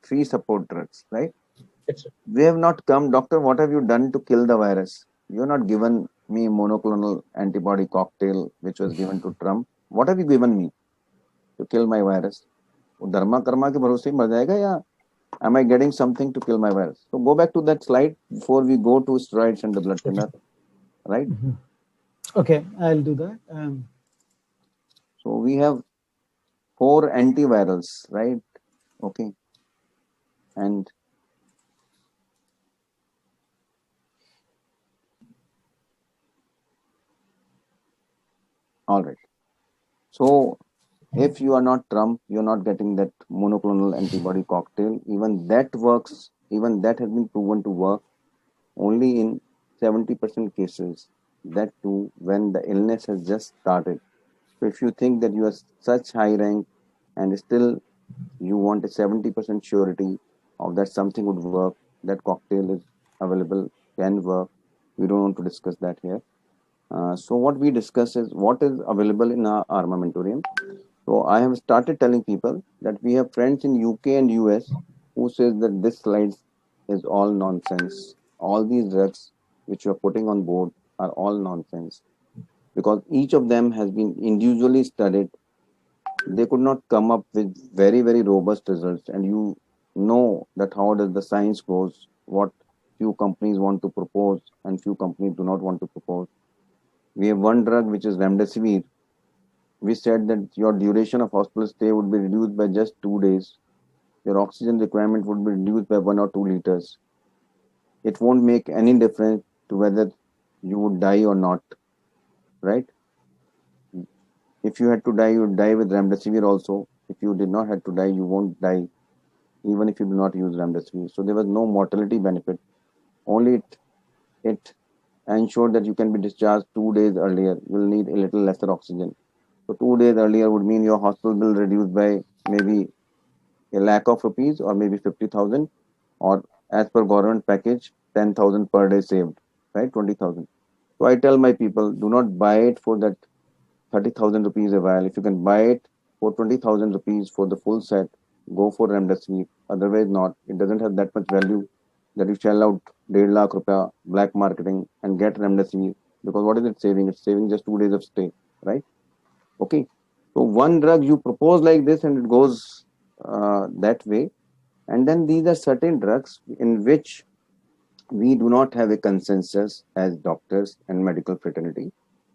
3 support drugs, right? Yes, sir. We have not come, doctor, what have you done to kill the virus? You have not given me monoclonal antibody cocktail which was given to Trump. What have you given me to kill my virus? Dharma karma ke bharose mar jayega ya am I getting something to kill my virus? So go back to that slide before we go to steroids and the blood thinner, right? Okay, I'll do that. So we have 4 antivirals, right? Okay. And all right. So if you are not Trump, you're not getting that monoclonal antibody cocktail. Even that works. Even that has been proven to work only in 70% cases. That too, when the illness has just started. So if you think that you are such high rank and still you want a 70% surety of that something would work, that cocktail is available, can work. We don't want to discuss that here. So what we discuss is what is available in our armamentarium. So I have started telling people that we have friends in UK and US who says that this slide is all nonsense. All these drugs which you are putting on board are all nonsense because each of them has been individually studied. They could not come up with very, very robust results. And you know that how does the science goes, what few companies want to propose and few companies do not want to propose. We have one drug which is remdesivir. We said that your duration of hospital stay would be reduced by just 2 days. Your oxygen requirement would be reduced by 1 or 2 liters. It won't make any difference to whether you would die or not, right? If you had to die, you would die with remdesivir also. If you did not have to die, you won't die, even if you do not use remdesivir. So there was no mortality benefit. Only it ensured that you can be discharged 2 days earlier. You will need a little lesser oxygen. So 2 days earlier would mean your hospital bill reduced by maybe a lakh of rupees or maybe 50,000, or as per government package, 10,000 per day saved, right? 20,000. So I tell my people, do not buy it for that 30,000 rupees a vial. If you can buy it for 20,000 rupees for the full set, go for remdesivir. Otherwise, not. It doesn't have that much value that you shell out 1.5 lakh rupees black marketing and get remdesivir. Because what is it saving? It's saving just 2 days of stay, right? Okay. So one drug you propose like this and it goes that way. And then these are certain drugs in which we do not have a consensus as doctors and medical fraternity.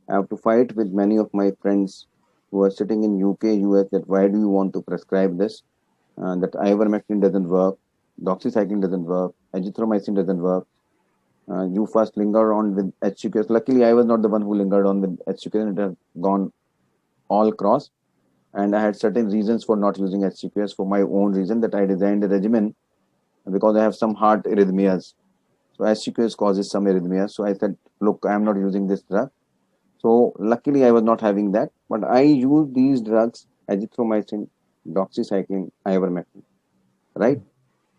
I have to fight with many of my friends who are sitting in UK, US that why do you want to prescribe this? That ivermectin doesn't work, doxycycline doesn't work, azithromycin doesn't work. You first linger on with HCQS. Luckily, I was not the one who lingered on with HCQS. It has gone all cross. And I had certain reasons for not using HCQS for my own reason that I designed a regimen because I have some heart arrhythmias. So HCQS causes some arrhythmias. So I said, look, I am not using this drug. So luckily I was not having that, but I use these drugs, azithromycin, doxycycline, ivermectin, right?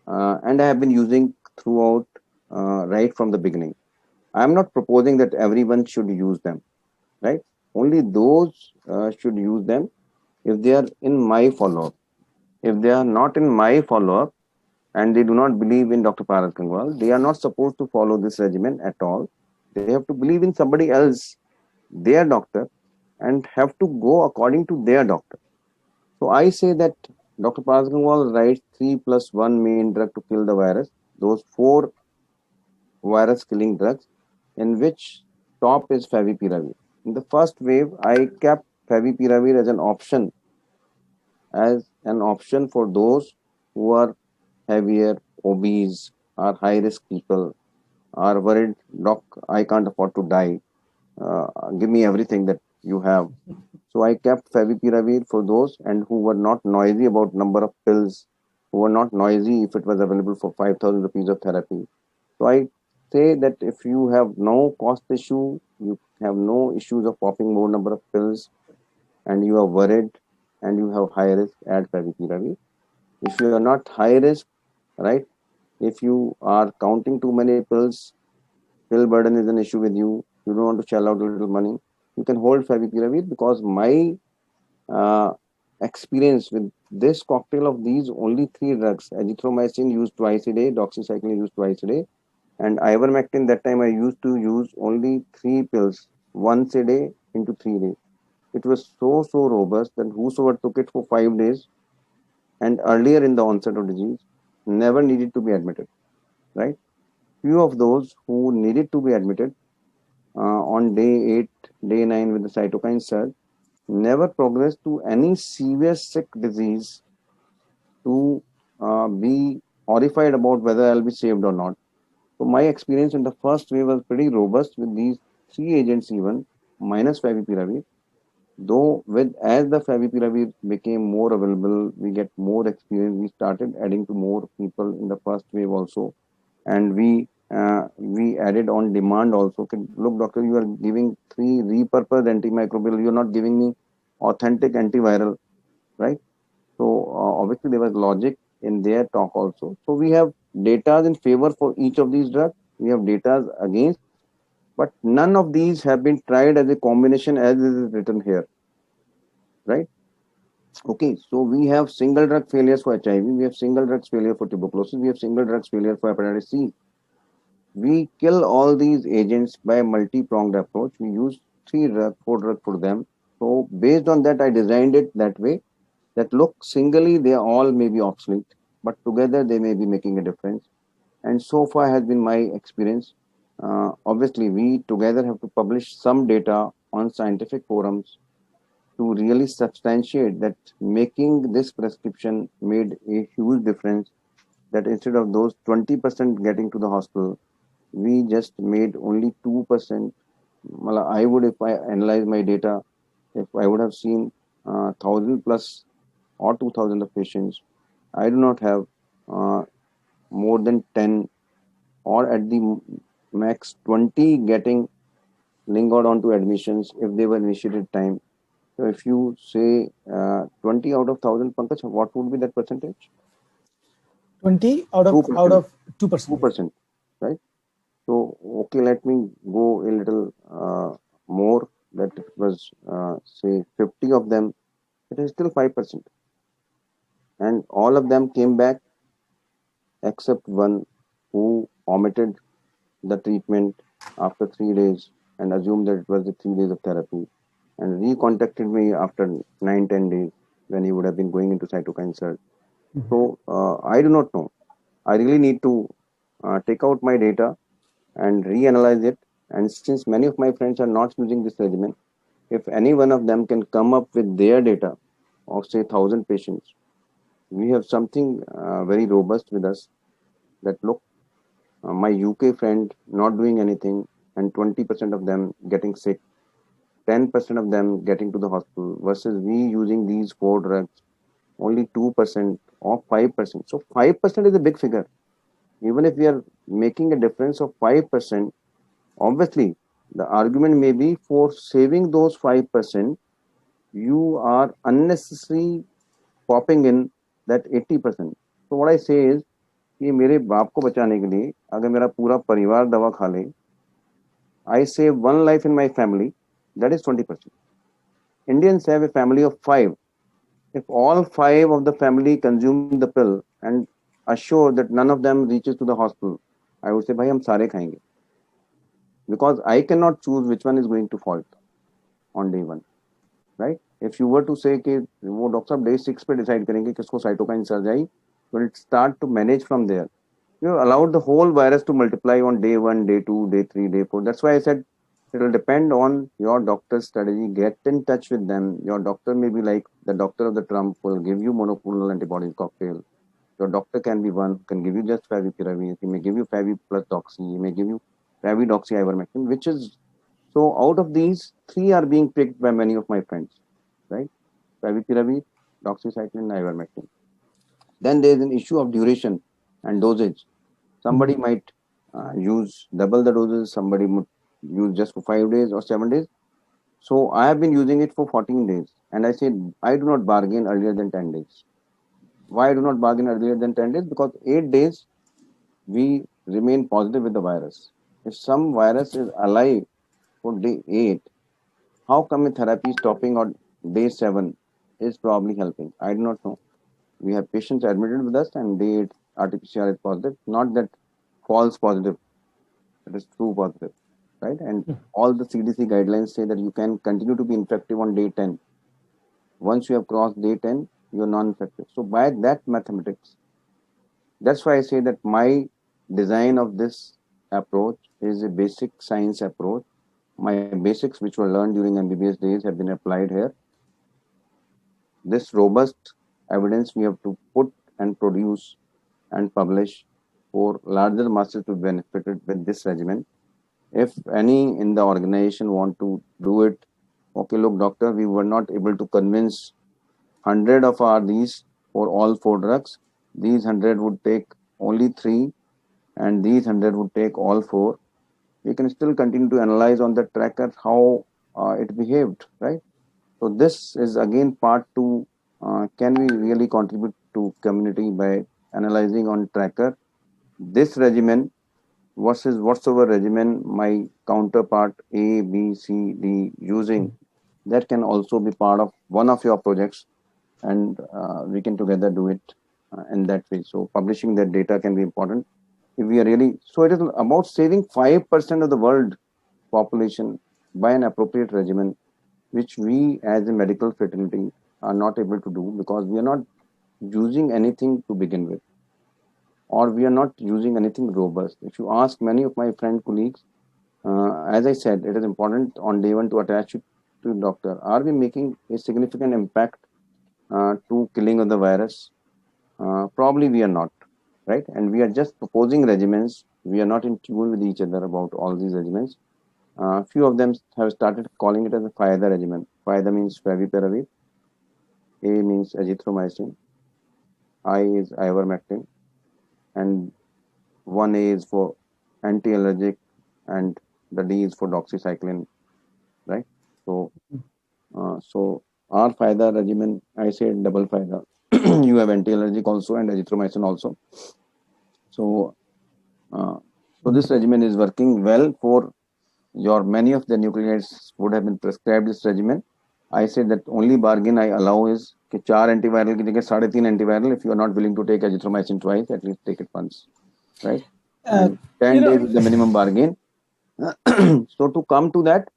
And I have been using throughout right from the beginning. I am not proposing that everyone should use them, right? Only those should use them if they are in my follow-up. If they are not in my follow-up and they do not believe in Dr. Paras Gangwal, they are not supposed to follow this regimen at all. They have to believe in somebody else, their doctor, and have to go according to their doctor. So I say that Dr. Paras Gangwal writes 3+1 main drug to kill the virus, those 4 virus killing drugs, in which top is favipiravir. In the first wave, I kept favipiravir as an option for those who are heavier, obese, or high risk people, are worried, doc, I can't afford to die. Give me everything that you have. So I kept favipiravir for those and who were not noisy about number of pills, who were not noisy if it was available for 5,000 rupees of therapy. So I say that if you have no cost issue, you have no issues of popping more number of pills, and you are worried and you have high risk, add favipiravir. If you are not high risk, right? If you are counting too many pills, pill burden is an issue with you. You don't want to shell out a little money. You can hold favipiravir because my uh, experience with this cocktail of these only 3 drugs, azithromycin used twice a day, doxycycline used twice a day, and ivermectin, that time I used to use only 3 pills once a day into 3 days. It was so robust that whosoever took it for 5 days and earlier in the onset of disease never needed to be admitted, right? Few of those who needed to be admitted on day 8, day 9 with the cytokine surge never progressed to any severe sick disease to be horrified about whether I'll be saved or not. So my experience in the first wave was pretty robust with these 3 agents even, minus favipiravir. Though with as the favipiravir became more available, we get more experience. We started adding to more people in the first wave also, and we added on demand also. Okay, look, doctor, you are giving 3 repurposed antimicrobial. You are not giving me authentic antiviral, right? So obviously there was logic in their talk also. So we have data in favor for each of these drugs. We have data against, but none of these have been tried as a combination as is written here, right? Okay, so we have single drug failures for HIV, we have single drugs failure for tuberculosis, we have single drugs failure for hepatitis C. We kill all these agents by a multi-pronged approach. We use 4 drugs for them. So based on that, I designed it that way that look, singly they all may be obsolete, but together they may be making a difference. And so far has been my experience. Obviously, we together have to publish some data on scientific forums to really substantiate that making this prescription made a huge difference, that instead of those 20% getting to the hospital, we just made only 2%. I would, if I analyze my data, if I would have seen 1,000 plus or 2,000 of patients, I do not have more than 10 or at the max 20 getting lingered onto admissions if they were initiated time. So if you say 20 out of 1,000, Pankaj, what would be that percentage? 20 out 2%. of 2%. 2%, right? So, okay, let me go a little more. That it was, say, 50 of them, it is still 5%. And all of them came back except one who omitted the treatment after 3 days and assumed that it was the 3 days of therapy and recontacted me after 9-10 days when he would have been going into cytokine surge. So I do not know. I really need to take out my data and reanalyze it. And since many of my friends are not using this regimen, if any one of them can come up with their data of say 1,000 patients, we have something very robust with us. That look, my UK friend not doing anything, and 20% of them getting sick, 10% of them getting to the hospital, versus we using these 4 drugs, only 2% or 5%. So 5% is a big figure. Even if we are making a difference of 5%, obviously the argument may be for saving those 5%, you are unnecessary popping in that 80%. So what I say is कि मेरे बाप को बचाने के लिए अगर मेरा पूरा परिवार दवा खा ले, I save one life in my family, that is 20%. Indians have a family of 5. If all 5 of the family consume the pill and assure that none of them reaches to the hospital, I would say, भाई हम सारे खाएंगे. Because I cannot choose which one is going to fault on day 1, right? If you were to say कि वो doctor साहब day 6 पे decide करेंगे किसको cytokine surge I, will it start to manage from there. You allowed the whole virus to multiply on day 1, day 2, day 3, day 4. That's why I said it will depend on your doctor's strategy. Get in touch with them. Your doctor may be like the doctor of the Trump will give you monoclonal antibodies cocktail. Your doctor can be one, can give you just favipiravir. He may give you favi plus doxy. He may give you favidoxy ivermectin, which is so. Out of these, 3 are being picked by many of my friends, right? Favipiravir, doxycycline, ivermectin. Then there is an issue of duration and dosage. Somebody might use double the doses. Somebody would use just for 5 days or 7 days. So I have been using it for 14 days, and I said I do not bargain earlier than 10 days. Why I do not bargain earlier than 10 days? Because 8 days we remain positive with the virus. If some virus is alive for day 8, how come a therapy stopping on day 7 is probably helping? I do not know. We have patients admitted with us and day 8 RT-PCR is positive. Not that false positive, it is true positive, right? And all the CDC guidelines say that you can continue to be infective on day 10. Once you have crossed day 10, you are non-infective. So by that mathematics, that's why I say that my design of this approach is a basic science approach. My basics, which were learned during MBBS days, have been applied here. This robust evidence we have to put and produce and publish for larger masses to be benefited with this regimen. If any in the organization want to do it, okay, look, doctor, we were not able to convince 100 of these for all 4 drugs. These 100 would take only 3, and these 100 would take all 4. We can still continue to analyze on the tracker how it behaved, right? So this is again part 2. Can we really contribute to community by analyzing on tracker this regimen versus whatsoever regimen my counterpart A, B, C, D using? That can also be part of one of your projects, and we can together do it in that way. So publishing that data can be important. If we are really, so it is about saving 5% of the world population by an appropriate regimen, which we as a medical fraternity are not able to do because we are not using anything to begin with, or we are not using anything robust. If you ask many of my friend colleagues, as I said, it is important on day 1 to attach it to doctor. Are we making a significant impact to killing of the virus? Probably we are not, right? And we are just proposing regimens. We are not in tune with each other about all these regimens. Few of them have started calling it as a FIDA regimen. FIDA means favipiravir, A means azithromycin, I is ivermectin, and 1A is for anti-allergic, and the D is for doxycycline, right? So, so our FIDA regimen, I said double FIDA. You have anti-allergic also and azithromycin also. So, so this regimen is working well for your many of the nucleotides would have been prescribed this regimen. I said that only bargain I allow is कि 4 antiviral की जगह 3.5 antiviral. If you are not willing to take azithromycin twice, at least take it once, right? 10 days is the minimum bargain. So to come to that,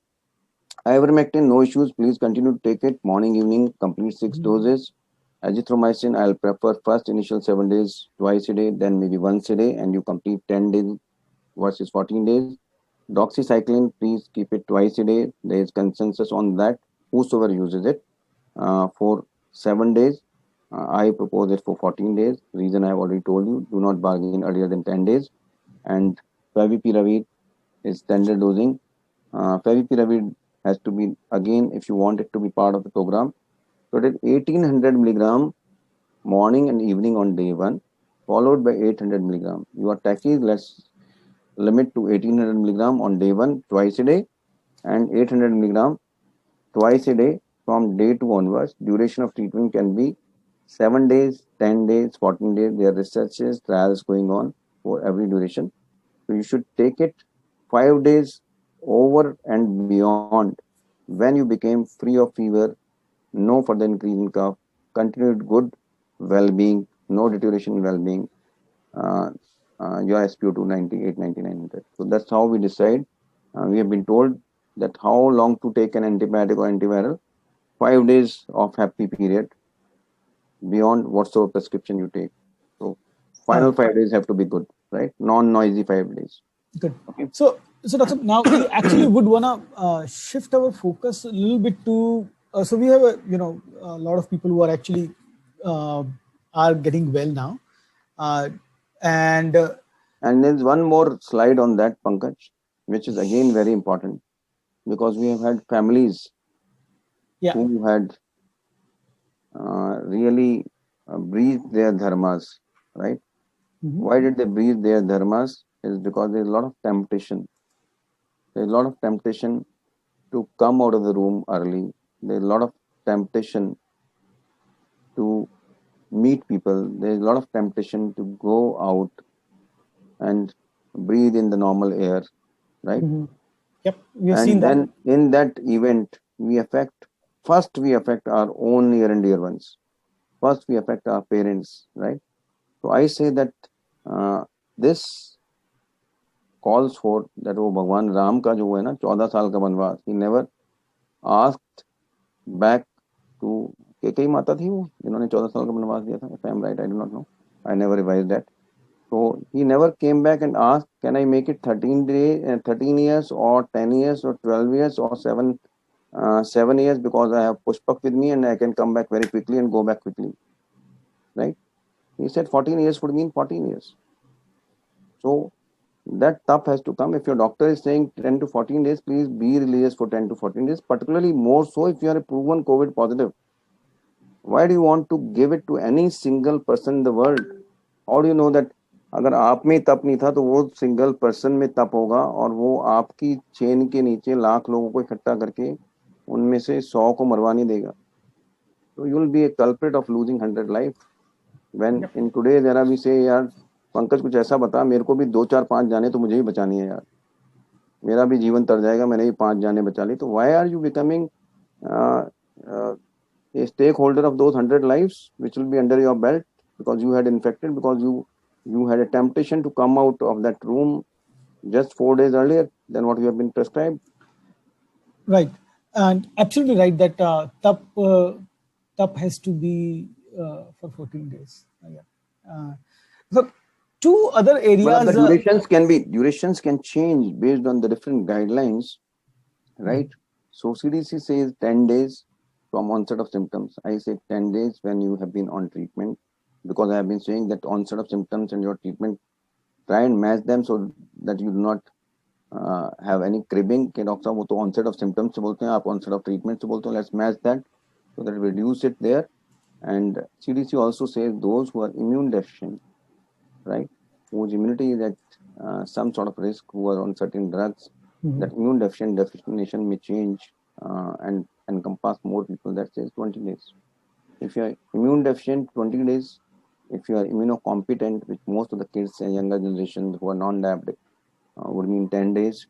ivermectin, no issues. Please continue to take it morning, evening, complete 6 doses. Azithromycin, I'll prefer first initial 7 days, twice a day, then maybe once a day, and you complete 10 days versus 14 days. Doxycycline, please keep it twice a day. There is consensus on that. Whosoever uses it for 7 days, I propose it for 14 days. Reason I have already told you, do not bargain earlier than 10 days. And favipiravir is standard dosing. Favipiravir has to be, again, if you want it to be part of the program, so it is 1800 milligram morning and evening on day 1, followed by 800 milligram. Your tachy, let's limit to 1800 milligram on day 1 twice a day, and 800 milligram twice a day from day 2 onwards. Duration of treatment can be 7 days, 10 days, 14 days. There are researches, trials going on for every duration. So you should take it 5 days over and beyond when you became free of fever, no further increase in cough, continued good well-being, no deterioration in well-being, uh, your SpO2 98, 9900. So that's how we decide. We have been told that how long to take an antibiotic or antiviral. 5 days of happy period beyond whatsoever prescription you take. So final 5 days have to be good, right? Non-noisy 5 days. Good. Okay. So Dr. Now we actually would want to shift our focus a little bit to. So we have a lot of people who are actually are getting well now, and And there's one more slide on that, Pankaj, which is again very important because we have had families yeah, who had really breathed their dharmas, right? Why did they breathe their dharmas? Is because there's a lot of temptation. There's a lot of temptation to come out of the room early. There's a lot of temptation to meet people. There's a lot of temptation to go out and breathe in the normal air, right? yep, we have seen And that. then in that event, we affect our own near and dear ones. First, we affect our parents, right? So I say that this calls for that वो भगवान राम का जो है ना 14 साल का वनवास, he never asked back to कई माता थी वो जिन्होंने 14 साल का वनवास दिया था. If I am right, I do not know. I never revised that. So he never came back and asked, can I make it 13 years or 10 years or 12 years or 7 years because I have Pushpak with me and I can come back very quickly and go back quickly, right? He said 14 years would mean 14 years. So that tap has to come. If your doctor is saying 10 to 14 days, please be religious for 10 to 14 days, particularly more so if you are a proven COVID positive. Why do you want to give it to any single person in the world? How do you know that अगर आप में तप नहीं था तो वो single person में तप होगा और वो आपकी चेन के नीचे लाख लोगों को इकट्ठा करके उनमें से 100 को मरवा नहीं देगा. So you will be a culprit of losing 100 life. When in today's era we say यार पंकज कुछ ऐसा बता, मेरे को भी 2 4 5 जाने तो मुझे ही बचानी है यार, मेरा भी जीवन तर जाएगा, मैंने भी 5 जाने बचा ली. तो why are you becoming a stakeholder of those 100 lives which will be under your belt because you had infected, because you had a temptation to come out of that room just 4 days earlier than what you have been prescribed. Right, and absolutely right that tap has to be for 14 days. So two other areas. Well, the durations can change based on the different guidelines, right? So CDC says 10 days from onset of symptoms. I say 10 days when you have been on treatment, because I have been saying that onset of symptoms and your treatment, try and match them so that you do not have any cribbing. कि doctor साहब वो तो onset of symptoms से बोलते हैं, आप onset of treatment से बोलते हो. Let's match that so that we reduce it there. And CDC also says those who are immune deficient, right, whose immunity is at some sort of risk, who are on certain drugs, that immune deficient definition may change and encompass more people. That says 20 days. If you are immune deficient, 20 days. If you are immunocompetent, which most of the kids and younger generation who are non-diabetic would mean 10 days.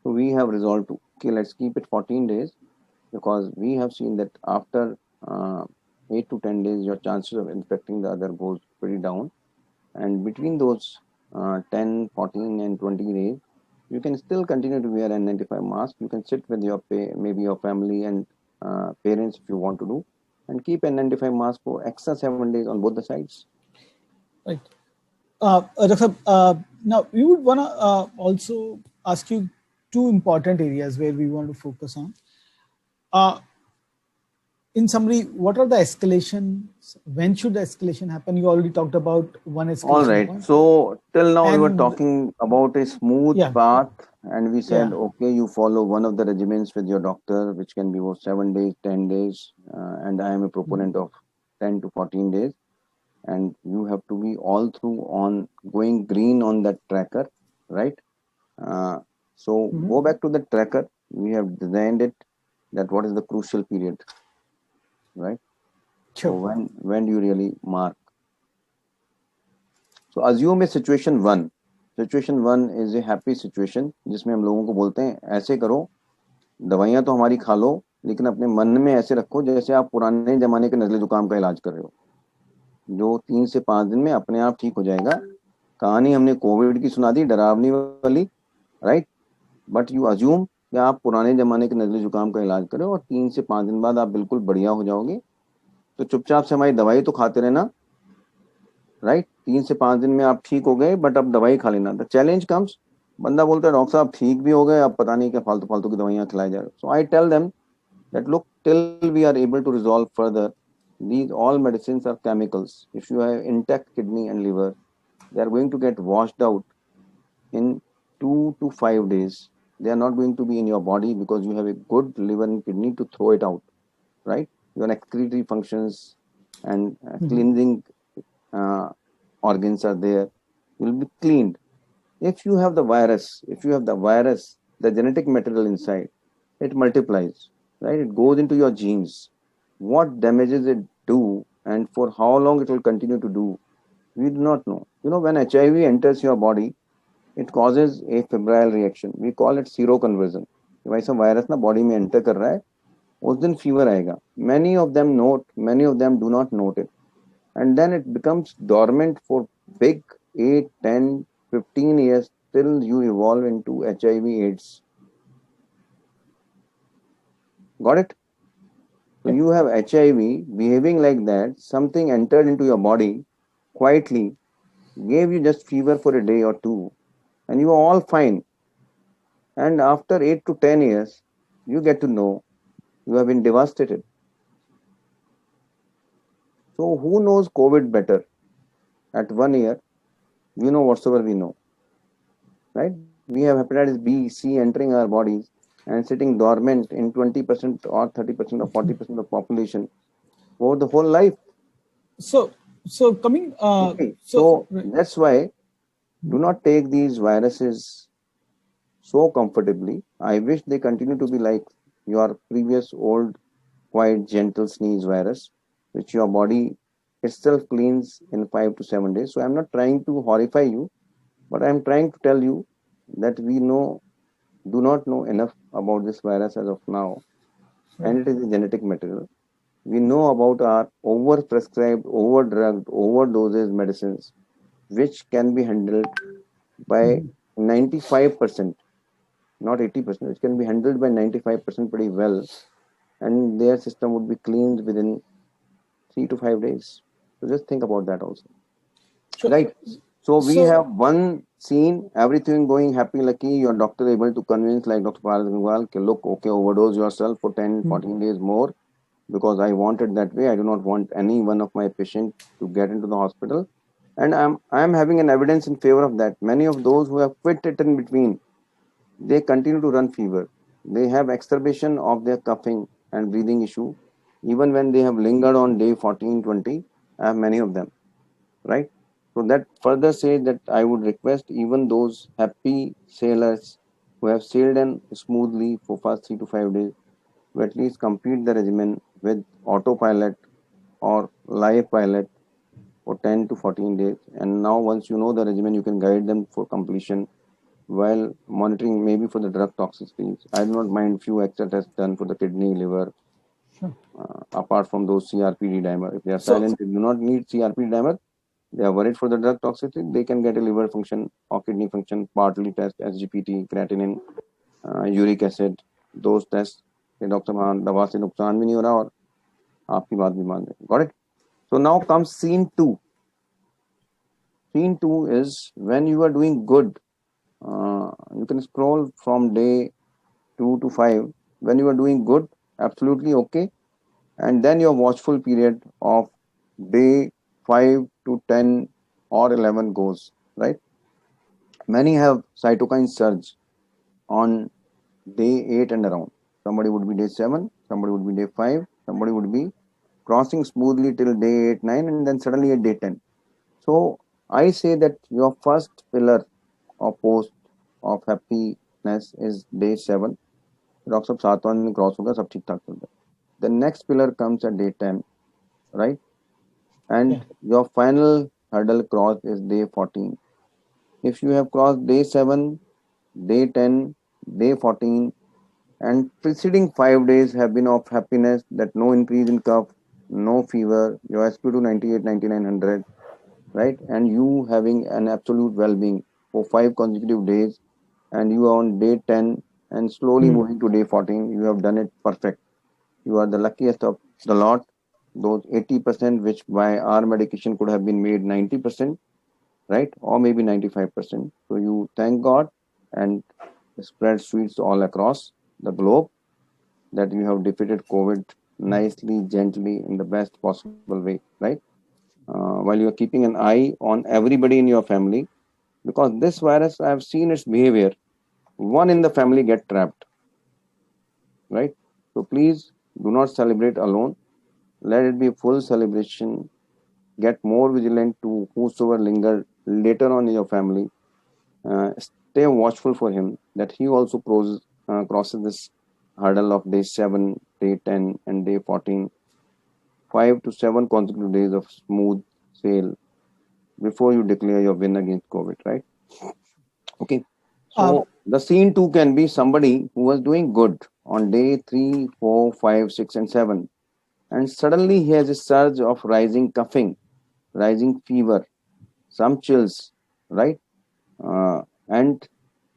So we have resolved to, okay, let's keep it 14 days, because we have seen that after 8 to 10 days, your chances of infecting the other goes pretty down. And between those 10, 14 and 20 days, you can still continue to wear N95 mask. You can sit with your maybe your family and parents if you want to do, and keep N95 mask for extra 7 days on both the sides. Right. Dr. Now we would want to also ask you two important areas where we want to focus on. In summary, what are the escalations? When should the escalation happen? You already talked about one escalation. All right. Point. So till now we were talking about a smooth path, and we said, okay, you follow one of the regimens with your doctor, which can be for 7 days, 10 days, and I am a proponent of 10 to 14 days. And you have to be all through on going green on that tracker, right? So go back to the tracker. We have designed it that what is the crucial period, right? So Sure. when do you really mark? So assume a situation one. Situation one is a happy situation जिसमें हम लोगों को बोलते हैं ऐसे करो, दवाइयाँ तो हमारी खा लो, लेकिन अपने मन में ऐसे रखो जैसे आप पुराने जमाने के नजले जुकाम का इलाज कर रहे हो, जो 3 से 5 दिन में अपने आप ठीक हो जाएगा. कहानी हमने कोविड की सुना दी, डरावनी वाली, राइट. बट यू अज्यूम कि आप पुराने जमाने के नजले जुकाम का इलाज करें और 3 से 5 दिन बाद आप बिल्कुल बढ़िया हो जाओगे. तो चुपचाप से हमारी दवाई तो खाते रहना, राइट. 3 से 5 दिन में आप ठीक हो गए, बट अब दवाई खा लेना. द चैलेंज कम्स, बंदा बोलता है डॉक्टर साहब ठीक भी हो गए, अब पता नहीं क्या फालतू फालतू की दवाइयाँ खिलाई जा रही. So I tell them that look, till we are able to resolve further, these all medicines are chemicals. If you have intact kidney and liver, they are going to get washed out in 2 to 5 days. They are not going to be in your body because you have a good liver and kidney to throw it out, right. Your excretory functions and cleansing uh, organs are there, will be cleaned. If you have the virus, the genetic material inside, it multiplies, right? It goes into your genes. What damages it do and for how long it will continue to do, we do not know. When HIV enters your body, it causes a febrile reaction. We call it seroconversion. वैसा virus ना body में enter कर रहा है, उस दिन fever आएगा. Many of them note, many of them do not note it. And then it becomes dormant for big 8, 10, 15 years till you evolve into HIV/AIDS. Got it? So you have HIV behaving like that, something entered into your body quietly, gave you just fever for a day or two, and you are all fine. And after 8 to 10 years, you get to know you have been devastated. So who knows COVID better? At 1 year, we know whatsoever we know, right? We have hepatitis B, C entering our bodies and sitting dormant in 20% or 30% or 40% of population for the whole life. So coming Okay. So that's why do not take these viruses so comfortably. I wish they continue to be like your previous old, quite gentle sneeze virus, which your body itself cleans in 5 to 7 days. So I'm not trying to horrify you, but I'm trying to tell you that we do not know enough about this virus as of now, and it is a genetic material. We know about our overprescribed, overdrugged, overdoses medicines, which can be handled by 95%, not 80%, which can be handled by 95% pretty well, and their system would be cleaned within 3 to 5 days. So just think about that also. sure. Right. So we So- have one scene, everything going happy, lucky. Your doctor able to convince, like Dr. Paras Gangwal, look, okay, overdose yourself for 10, 14 days more because I want it that way. I do not want any one of my patients to get into the hospital. And I'm having an evidence in favor of that. Many of those who have quit it in between, they continue to run fever. They have exacerbation of their coughing and breathing issue, even when they have lingered on day 14, 20. I have many of them, right? So that further says that I would request even those happy sailors who have sailed in smoothly for first 3 to 5 days to at least complete the regimen with autopilot or live pilot for 10 to 14 days. And now once you know the regimen, you can guide them for completion while monitoring maybe for the drug toxicities. I do not mind few extra tests done for the kidney, liver, apart from those CRPD dimer. If they are silent, they do not need CRPD dimer. They are worried for the drug toxicity. They can get a liver function or kidney function partly test, SGPT, creatinine, uric acid, those tests. Doctor साहब दवा से नुकसान भी नहीं हो रहा और आपकी बात भी मान रहे. Got it? So now comes scene 2. Scene 2 is when you are doing good. You can scroll from day 2 to 5. When you are doing good, absolutely okay. And then your watchful period of day 5 to 10 or 11 goes, right? Many have cytokine surge on day 8 and around. Somebody would be day 7, somebody would be day 5, somebody would be crossing smoothly till day 8, 9, and then suddenly at day 10. So I say that your first pillar or post of happiness is day 7. Doctor साहब 7वां दिन cross होगा, सब ठीक ठाक चल रहा है. The next pillar comes at day 10. right? And Yeah. your final hurdle cross is day 14. If you have crossed day 7, day 10, day 14, and preceding 5 days have been of happiness, that no increase in cough, no fever, your sp2 98, 9900, right? And you having an absolute well-being for 5 consecutive days, and you are on day 10 and slowly Hmm. moving to day 14, you have done it perfect. You are the luckiest of the lot. Those 80%, which by our medication could have been made 90%, right? Or maybe 95%. So you thank God and spread sweets all across the globe that you have defeated COVID nicely, gently, in the best possible way, right? While you are keeping an eye on everybody in your family, because this virus, I have seen its behavior. One in the family get trapped, right? So please do not celebrate alone. Let it be a full celebration. Get more vigilant to whosoever linger later on in your family. Stay watchful for him that he also crosses this hurdle of day 7, day 10, and day 14. 5 to 7 consecutive days of smooth sail before you declare your win against COVID, right? Okay. Um, So the scene two can be somebody who was doing good on day 3, 4, 5, 6, and 7. And suddenly he has a surge of rising coughing, rising fever, some chills, right? And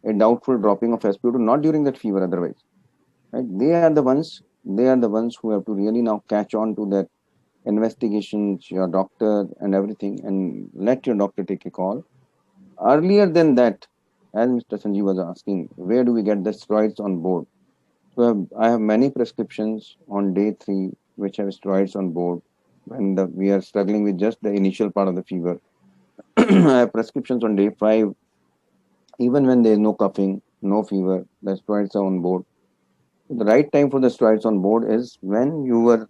a doubtful dropping of spo2, not during that fever otherwise, right? They are the ones who have to really now catch on to that investigations, your doctor and everything, and let your doctor take a call. Earlier than that, as Mr. Sanjeev was asking, where do we get the steroids on board? So I have many prescriptions on day 3 which have steroids on board when we are struggling with just the initial part of the fever. I have prescriptions on day 5, even when there is no coughing, no fever, the steroids are on board. The right time for the steroids on board is when you were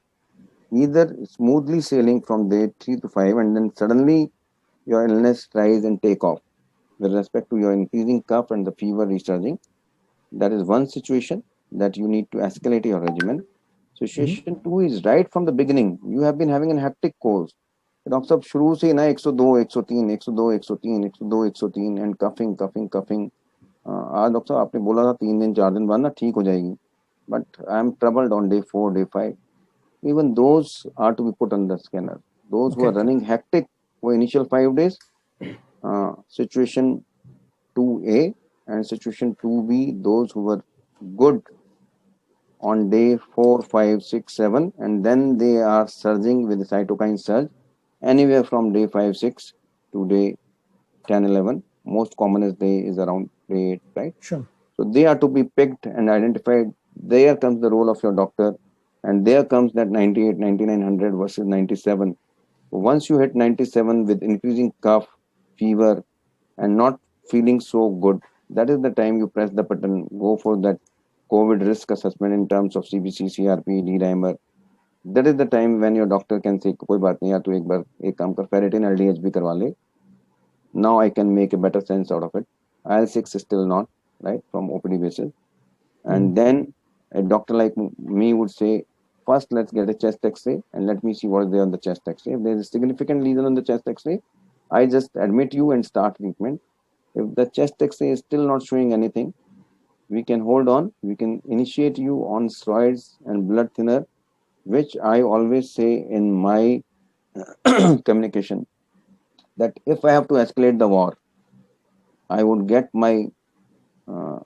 either smoothly sailing from day 3 to 5 and then suddenly your illness rise and take off with respect to your increasing cough and the fever resurging. That is one situation that you need to escalate your regimen. mhm. Situation 2 is right from the beginning. You have been having a hectic course. Doctor साहब शुरू से ही ना 102 103 102 103 102 103 and coughing coughing coughing आज doctor साहब आपने बोला था 3 दिन 4 दिन बाद ना ठीक हो जाएगी but I am troubled on day 4 day 5 even those are to be put on the scanner. Those who are Okay. running hectic for initial 5 days, situation 2A and situation 2B, those who were good on day 4, 5, 6, 7, and then they are surging with the cytokine surge anywhere from day 5, 6 to day 10, 11. Most commonest day is around day 8, right? Sure. So they are to be picked and identified. There comes the role of your doctor, and there comes that 98, 9900 versus 97. Once you hit 97 with increasing cough, fever, and not feeling so good, that is the time you press the button, go for that COVID risk assessment in terms of CBC, CRP, D-dimer. That is the time when your doctor can say, कोई बात नहीं यार तू एक बार एक काम कर ferritin LDH भी करवा ले. Now I can make a better sense out of it. IL-6 is still not, right, from OPD basis. And then a doctor like me would say, first let's get a chest x-ray and let me see what is there on the chest x-ray. If there is a significant lesion on the chest x-ray, I just admit you and start treatment. If the chest x-ray is still not showing anything, we can hold on. We can initiate you on steroids and blood thinner, which I always say in my communication, that if I have to escalate the war, I would get my uh,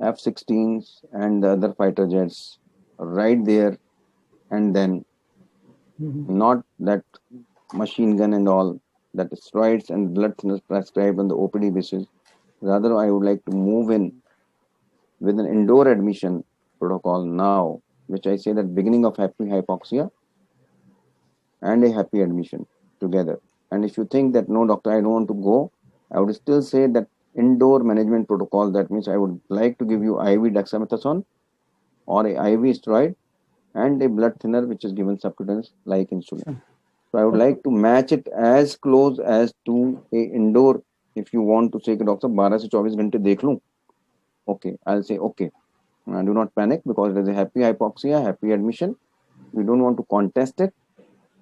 F-16s and the other fighter jets right there and then, not that machine gun and all, that steroids and blood thinners prescribed on the OPD basis. Rather, I would like to move in with an indoor admission protocol now, which I say that beginning of happy hypoxia and a happy admission together. And if you think that no, doctor, I don't want to go, I would still say that indoor management protocol. That means I would like to give you IV dexamethasone or a IV steroid and a blood thinner which is given subcutaneous like insulin. So I would Okay. like to match it as close as to a indoor. If you want to say कि doctor 12 से 24 घंटे देख लूं, okay, I'll say okay. Do not panic because there's a happy hypoxia, happy admission. We don't want to contest it.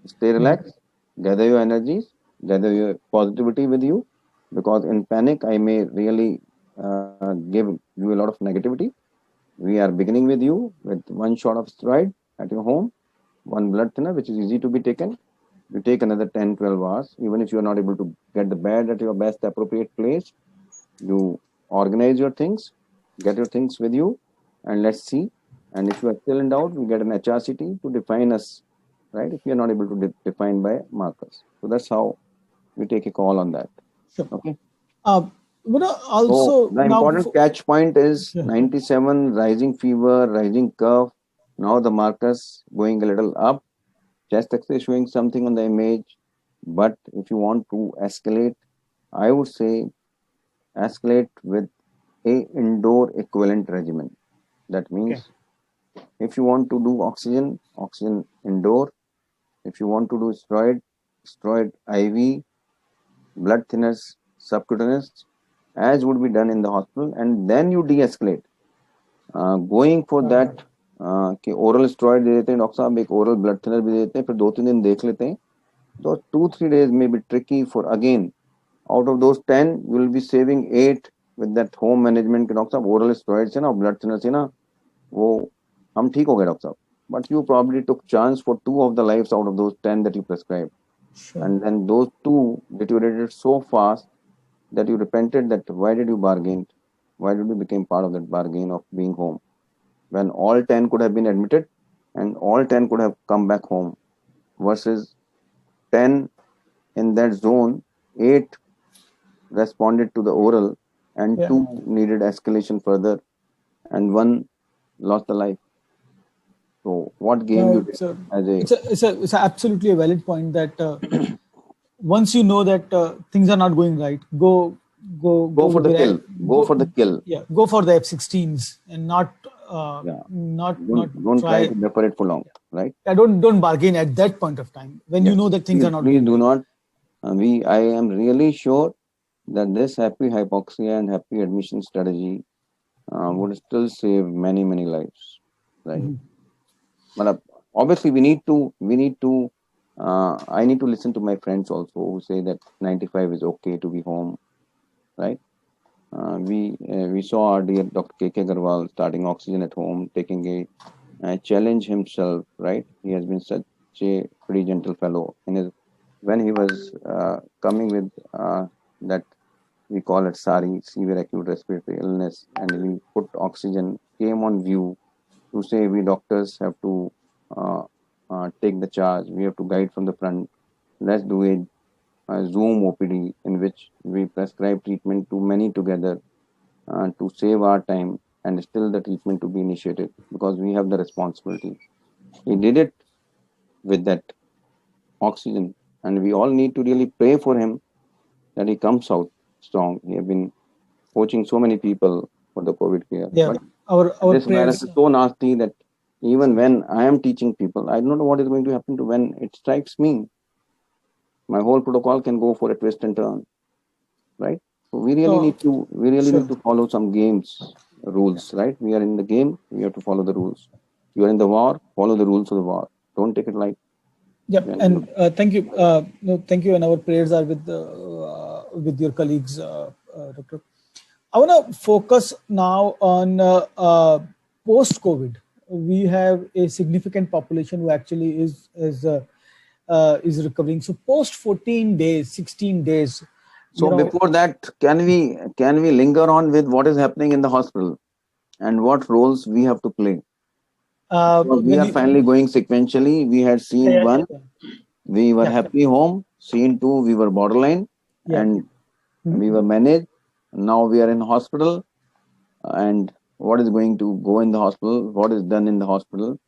Stay relaxed, gather your energies, gather your positivity with you, because in panic, I may really give you a lot of negativity. We are beginning with you with one shot of steroid at your home, one blood thinner, which is easy to be taken. You take another 10, 12 hours, even if you are not able to get the bed at your best appropriate place. You organize your things, get your things with you, and let's see. And if you are still in doubt, we get an HRCT to define us, right? If you are not able to define by markers. So that's how we take a call on that. Sure. Okay. But So also the now, important catch point is yeah. 97, rising fever, rising cough. Now the markers going a little up. Chest X-ray showing something on the image. But if you want to escalate, I would say escalate with a indoor equivalent regimen. That Okay. means if you want to do oxygen, oxygen indoor. If you want to do steroid, steroid IV, blood thinners, subcutaneous, as would be done in the hospital, and then you de-escalate. Going for that कि oral steroid दे देते हैं doctor साहब, एक oral blood thinner भी दे देते हैं, फिर 2-3 दिन देख लेते हैं. So 2-3 days may be tricky for again. Out of those 10, you will be saving 8 with that home management के डॉक्टर साहब oral steroid से ना blood thinner से ना वो हम ठीक हो गए डॉक्टर साहब. But you probably took chance for 2 of the lives out of those 10 that you prescribed. Sure. And then those 2 deteriorated so fast that you repented that why did you bargain? Why did you become part of that bargain of being home? When all 10 could have been admitted and all 10 could have come back home versus 10 in that zone, 8 responded to the oral and 2 needed escalation further and 1 lost the life. So what game you did it's absolutely a valid point that once you know that things are not going right, go for the kill. Go for the kill. Yeah, go for the F-16s and not don't try to defer it for long, right? Yeah, don't bargain at that point of time when you know that things are not. Please do not. I am really sure that this happy hypoxia and happy admission strategy would still save many lives, right? But obviously we need to I need to listen to my friends also who say that 95 is okay to be home, right? We saw our dear Dr. K.K. Agarwal starting oxygen at home, taking a challenge himself, right? He has been such a pretty gentle fellow when he was coming with that we call it SARI, severe acute respiratory illness, and we put oxygen, came on view to say we doctors have to take the charge. We have to guide from the front. Let's do a Zoom OPD in which we prescribe treatment to many together to save our time and still the treatment to be initiated because we have the responsibility. He did it with that oxygen, and we all need to really pray for him that he comes out strong. He has been coaching so many people for the COVID care. Yeah, but this virus is so nasty that even when I am teaching people, I don't know what is going to happen to when it strikes me. My whole protocol can go for a twist and turn, right? So we really need to follow some games rules, right? We are in the game. We have to follow the rules. You are in the war. Follow the rules of the war. Don't take it light. Yeah, and thank you. No, thank you. And our prayers are with your colleagues, Doctor. I want to focus now on post-COVID. We have a significant population who actually is recovering. So post 14 days, 16 days. So before that, can we linger on with what is happening in the hospital and what roles we have to play? We are finally going sequentially. We had scene 1, we were happy home. Scene 2, we were borderline, and we were managed. Now we are in hospital, and what is going to go in the hospital? What is done in the hospital?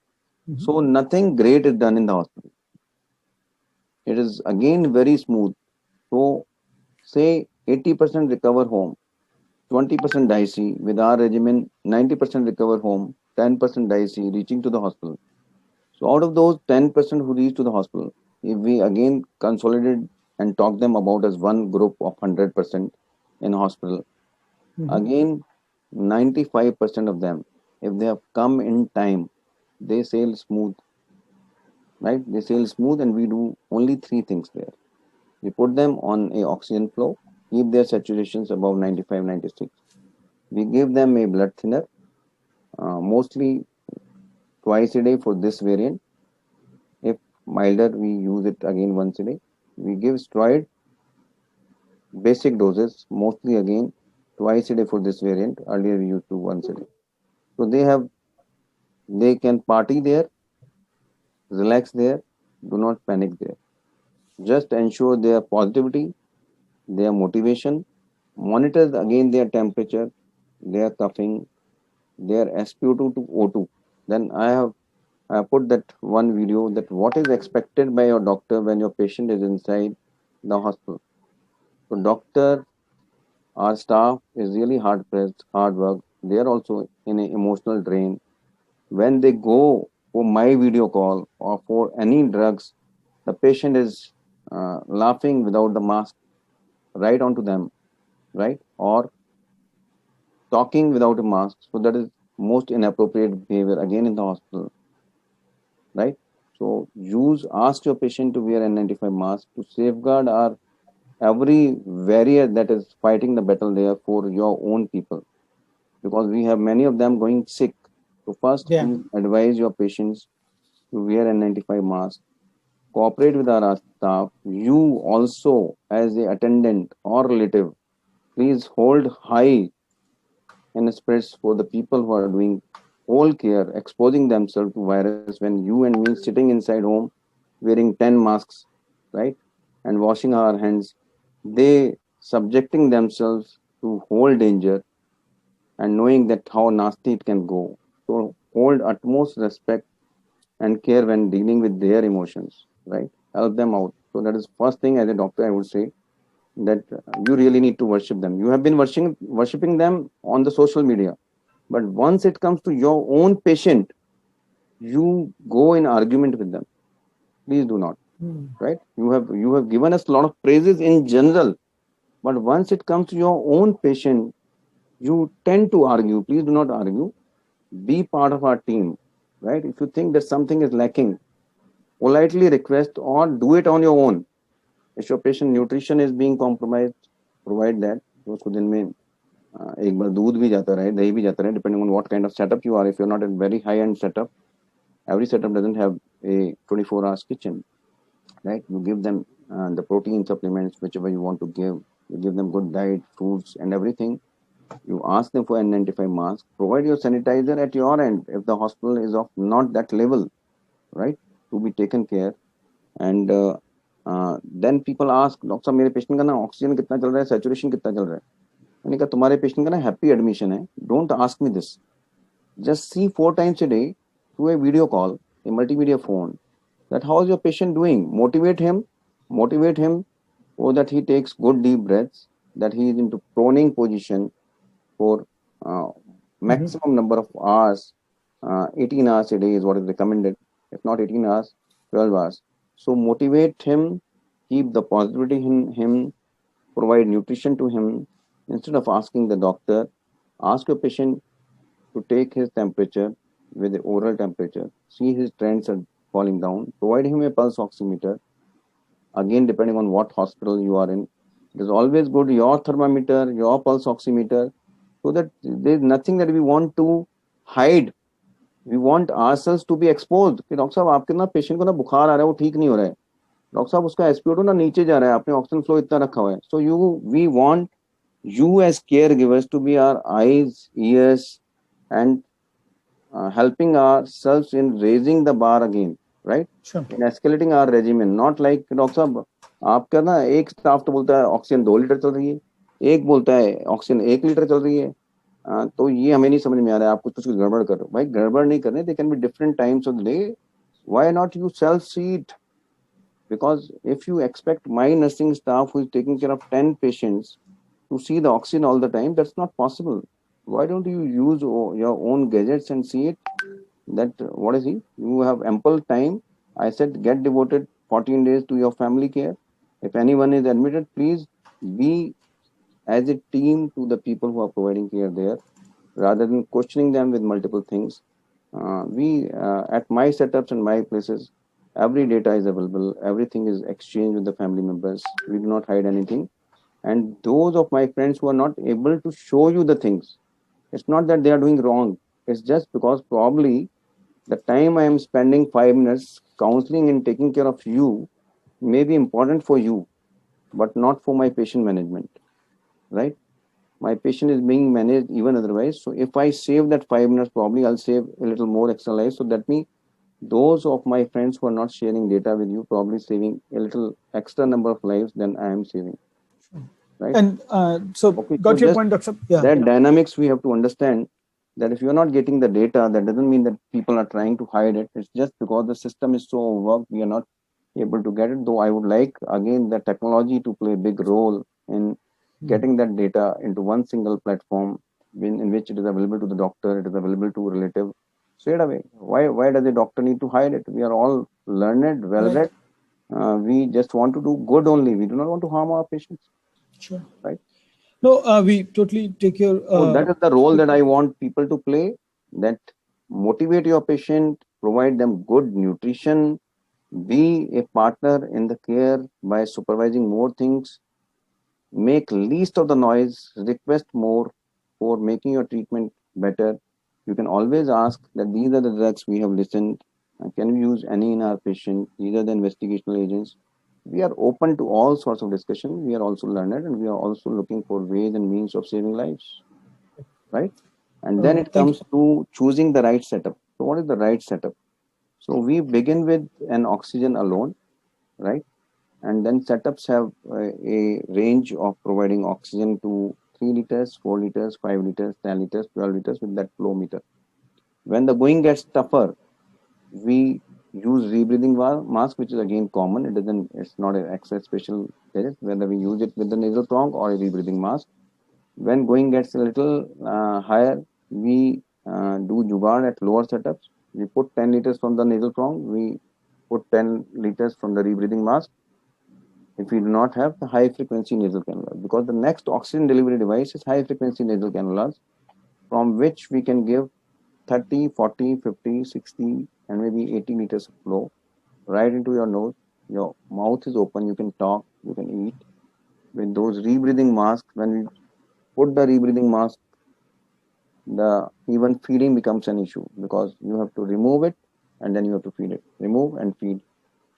So nothing great is done in the hospital. It is again very smooth. So say 80% recover home, 20% dicey. With our regimen, 90% recover home, 10% dicey reaching to the hospital. So out of those 10% who reach to the hospital, if we again consolidate and talk them about as one group of 100% in hospital, again 95% of them, if they have come in time, they sail smooth. right? They sail smooth, and we do only 3 things there. We put them on a oxygen flow, keep their saturations above 95, 96. We give them a blood thinner, mostly twice a day for this variant. If milder, we use it again once a day. We give steroid basic doses, mostly again twice a day for this variant. Earlier we used to once a day. So they can party there, relax there, do not panic there. Just ensure their positivity, their motivation, monitor again their temperature, their coughing, their SpO2 to O2. Then I put that one video that what is expected by your doctor when your patient is inside the hospital. So doctor, our staff is really hard pressed, hard work. They are also in an emotional drain. When they go for my video call or for any drugs, the patient is laughing without the mask right onto them, right? Or talking without a mask. So that is most inappropriate behavior again in the hospital, right? So ask your patient to wear N95 mask to safeguard our every warrior that is fighting the battle there for your own people, because we have many of them going sick. So first, Yeah. please advise your patients to wear N95 mask. Cooperate with our staff. You also, as a attendant or relative, please hold high in spirits for the people who are doing whole care, exposing themselves to virus when you and me sitting inside home wearing 10 masks, right? And washing our hands. They subjecting themselves to whole danger and knowing that how nasty it can go. So hold utmost respect and care when dealing with their emotions, right? Help them out. So that is first thing as a doctor I would say, that you really need to worship them. You have been worshiping them on the social media, but once it comes to your own patient, you go in argument with them. Please do not, right? You have given us a lot of praises in general, but once it comes to your own patient, you tend to argue. Please do not argue. Be part of our team, right? If you think that something is lacking, politely request or do it on your own. If your patient nutrition is being compromised, provide that. तो उसको दिन में एक बार दूध भी जाता रहे, दही भी जाता रहे, depending on what kind of setup you are. If you're not a very high-end setup, every setup doesn't have a 24 hours kitchen, right? You give them the protein supplements, whichever you want to give. You give them good diet, fruits, and everything. You ask them for N95 mask. Provide your sanitizer at your end if the hospital is of not that level, right? To be taken care. And then people ask, doctor साहब मेरे patient का ना oxygen कितना चल रहा है, saturation कितना चल रहा है. मैंने कहा तुम्हारे पेशेंट का ना हैप्पी एडमिशन है. Don't ask me this. Just see 4 times a day through a video call, a multimedia phone, that how is your patient doing. Motivate him so that he takes good deep breaths, that he is into proning position for maximum number of hours. 18 hours a day is what is recommended. If not 18 hours, 12 hours. So motivate him, keep the positivity in him, provide nutrition to him. Instead of asking the doctor, ask your patient to take his temperature with the oral temperature. See his trends are falling down. Provide him a pulse oximeter. Again, depending on what hospital you are in, it is always good your thermometer, your pulse oximeter, so that there is nothing that we want to hide. We want ourselves to be exposed. कि doctor साहब आपके ना patient को ना बुखार आ रहा है, वो ठीक नहीं हो रहा है. डॉक्टर साहब उसका SpO2 ना नीचे जा रहा है, आपने ऑक्सीजन फ्लो इतना रखा हुआ है. So we want you as caregivers to be our eyes, ears, and helping ourselves in raising the bar again, right? Sure. In escalating our regimen, not like doctor साहब आपका ना एक स्टाफ तो बोलता है ऑक्सीजन 2 लीटर चल रही है, एक बोलता है ऑक्सीजन 1 लीटर चल रही है. तो ये हमें नहीं समझ में आ रहा है, आप कुछ गड़बड़ कर रहे हो. भाई गड़बड़ नहीं करने, they can be different times of the day. Why not you self see it? Because if you expect my nursing staff who is taking care of 10 patients to see the oxygen all the time, that's not possible. Why don't you use your own gadgets and see it? That what is it? You have ample time. I said get devoted 14 days to your family care. If anyone is admitted, please be as a team to the people who are providing care there, rather than questioning them with multiple things. We at my setups and my places, Every data is available. Everything is exchanged with the family members. We do not hide anything. And those of my friends who are not able to show you the things, it's not that they are doing wrong. It's just because probably the time I am spending 5 minutes counseling and taking care of you may be important for you, but not for my patient management, right? My patient is being managed even otherwise. So if I save that 5 minutes, probably I'll save a little more extra life. So that means those of my friends who are not sharing data with you probably saving a little extra number of lives than I am saving, right? And so Okay, so got your just point, Dr. Yeah. that dynamics we have to understand, that if you're not getting the data, that doesn't mean that people are trying to hide it. It's just because the system is so overworked, we are not able to get it. Though I would like again the technology to play a big role in getting that data into one single platform in which it is available to the doctor, it is available to relative straight away. Why does the doctor need to hide it? We are all learned, well read. We just want to do good only. We do not want to harm our patients. Sure. Right. No, we totally take your. So that is the role that I want people to play. That motivate your patient, provide them good nutrition, be a partner in the care by supervising more things, make least of the noise, request more for making your treatment better. You can always ask that these are the drugs we have listened. Can we use any in our patient? These are the investigational agents. We are open to all sorts of discussion. We are also learned and we are also looking for ways and means of saving lives, right? And then it Thank comes you. to choosing the right setup. So what is the right setup? So we begin with an oxygen alone, right? And then setups have a range of providing oxygen to 3 liters, 4 liters, 5 liters, 10 liters, 12 liters with that flow meter. When the going gets tougher, we use rebreathing mask, which is again common. It's not an extra special test, whether we use it with the nasal prong or a rebreathing mask. When going gets a little higher, we do jugaad at lower setups. We put 10 liters from the nasal prong. We put 10 liters from the rebreathing mask if we do not have the high frequency nasal cannula, because the next oxygen delivery device is high frequency nasal cannulas, from which we can give 30, 40, 50, 60, and maybe 80 liters of flow right into your nose. Your mouth is open, you can talk, you can eat. With those rebreathing masks, when we put the rebreathing mask, the even feeding becomes an issue because you have to remove it and then you have to feed it, remove and feed.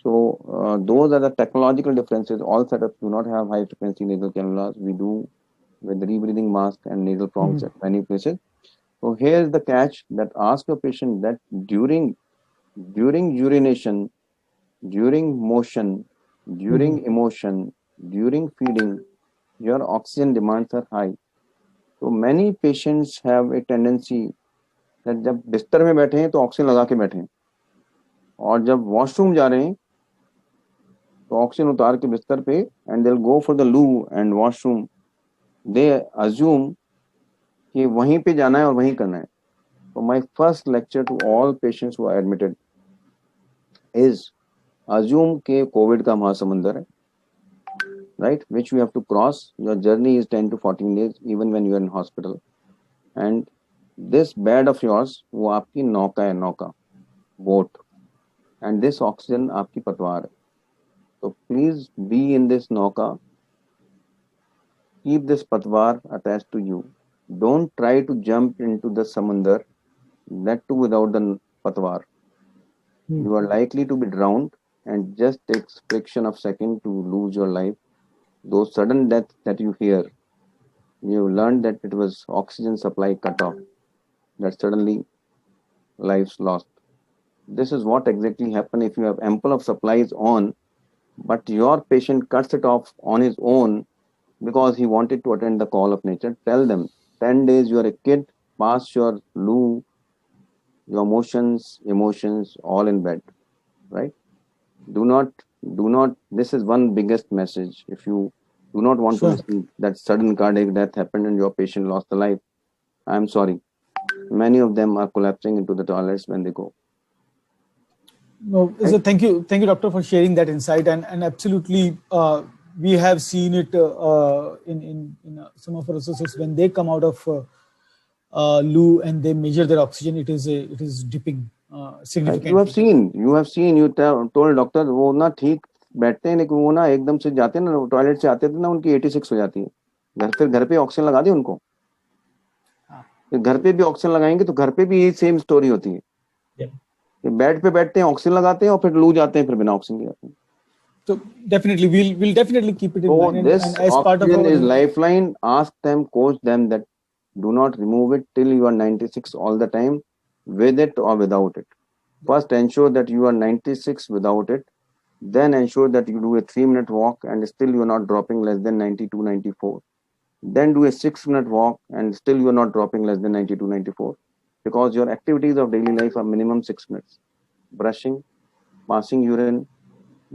So those are the technological differences. All setups do not have high frequency nasal cannulas. We do with the rebreathing mask and nasal prongs at many places. So here's the catch: that ask your patient that during urination, during motion, during emotion, during feeding, your oxygen demands are high. So many patients have a tendency that जब बिस्तर में बैठे हैं तो oxygen लगा के बैठे हैं और जब वॉशरूम जा रहे हैं तो ऑक्सीजन उतार के बिस्तर पे and they will go for the लू एंड वॉशरूम, दे अज्यूम कि वहीं पे जाना है और वहीं करना है. So my first lecture to all patients who are admitted is assume के COVID का महासमुंदर है, right, which you have to cross. Your journey is 10 to 14 days even when you are in hospital, and this bed of yours वो आपकी नौका है, नौका, boat, and this oxygen आपकी पतवार है. So please be in this nauka. Keep this patwar attached to you. Don't try to jump into the samundar, that too without the patwar. You are likely to be drowned and just takes fraction of second to lose your life. Those sudden deaths that you hear, you learned that it was oxygen supply cut off, that suddenly lives lost. This is what exactly happen if you have ample of supplies on, but your patient cuts it off on his own because he wanted to attend the call of nature. Tell them 10 days you are a kid, pass your loo, your emotions all in bed, right? Do not, this is one biggest message. If you do not want to listen that sudden cardiac death happened and your patient lost the life, I'm sorry. Many of them are collapsing into the toilets when they go. No, so thank you, doctor, for sharing that insight. And absolutely, we have seen it in some of our associates when they come out of loo and they measure their oxygen. It is dipping significantly. You have seen, you told doctor वो ना ठीक बैठते हैं लेकिन वो ना एकदम से जाते हैं ना टॉयलेट से आते थे ना उनकी 86 हो जाती है फिर घर पे ऑक्सीजन लगा दी उनको फिर घर पे भी ऑक्सीजन लगाएंगे तो घर पे भी यही सेम स्टोरी होती है बेड पे बैठते हैं ऑक्सीजन लगाते हैं और फिर लूज जाते हैं फिर बिना ऑक्सीजन के जाते हैं. So definitely we'll definitely keep it in mind. So this and as part of oxygen our is lifeline. Ask them, coach them that do not remove it till you are 96 all the time, with it or without it. First ensure that you are 96 without it. Then ensure that you do a 3-minute walk and still you are not dropping less than 92, 94. Then do a 6-minute walk and still you are not dropping less than 92, 94. Because your activities of daily life are minimum 6 minutes. Brushing, passing urine,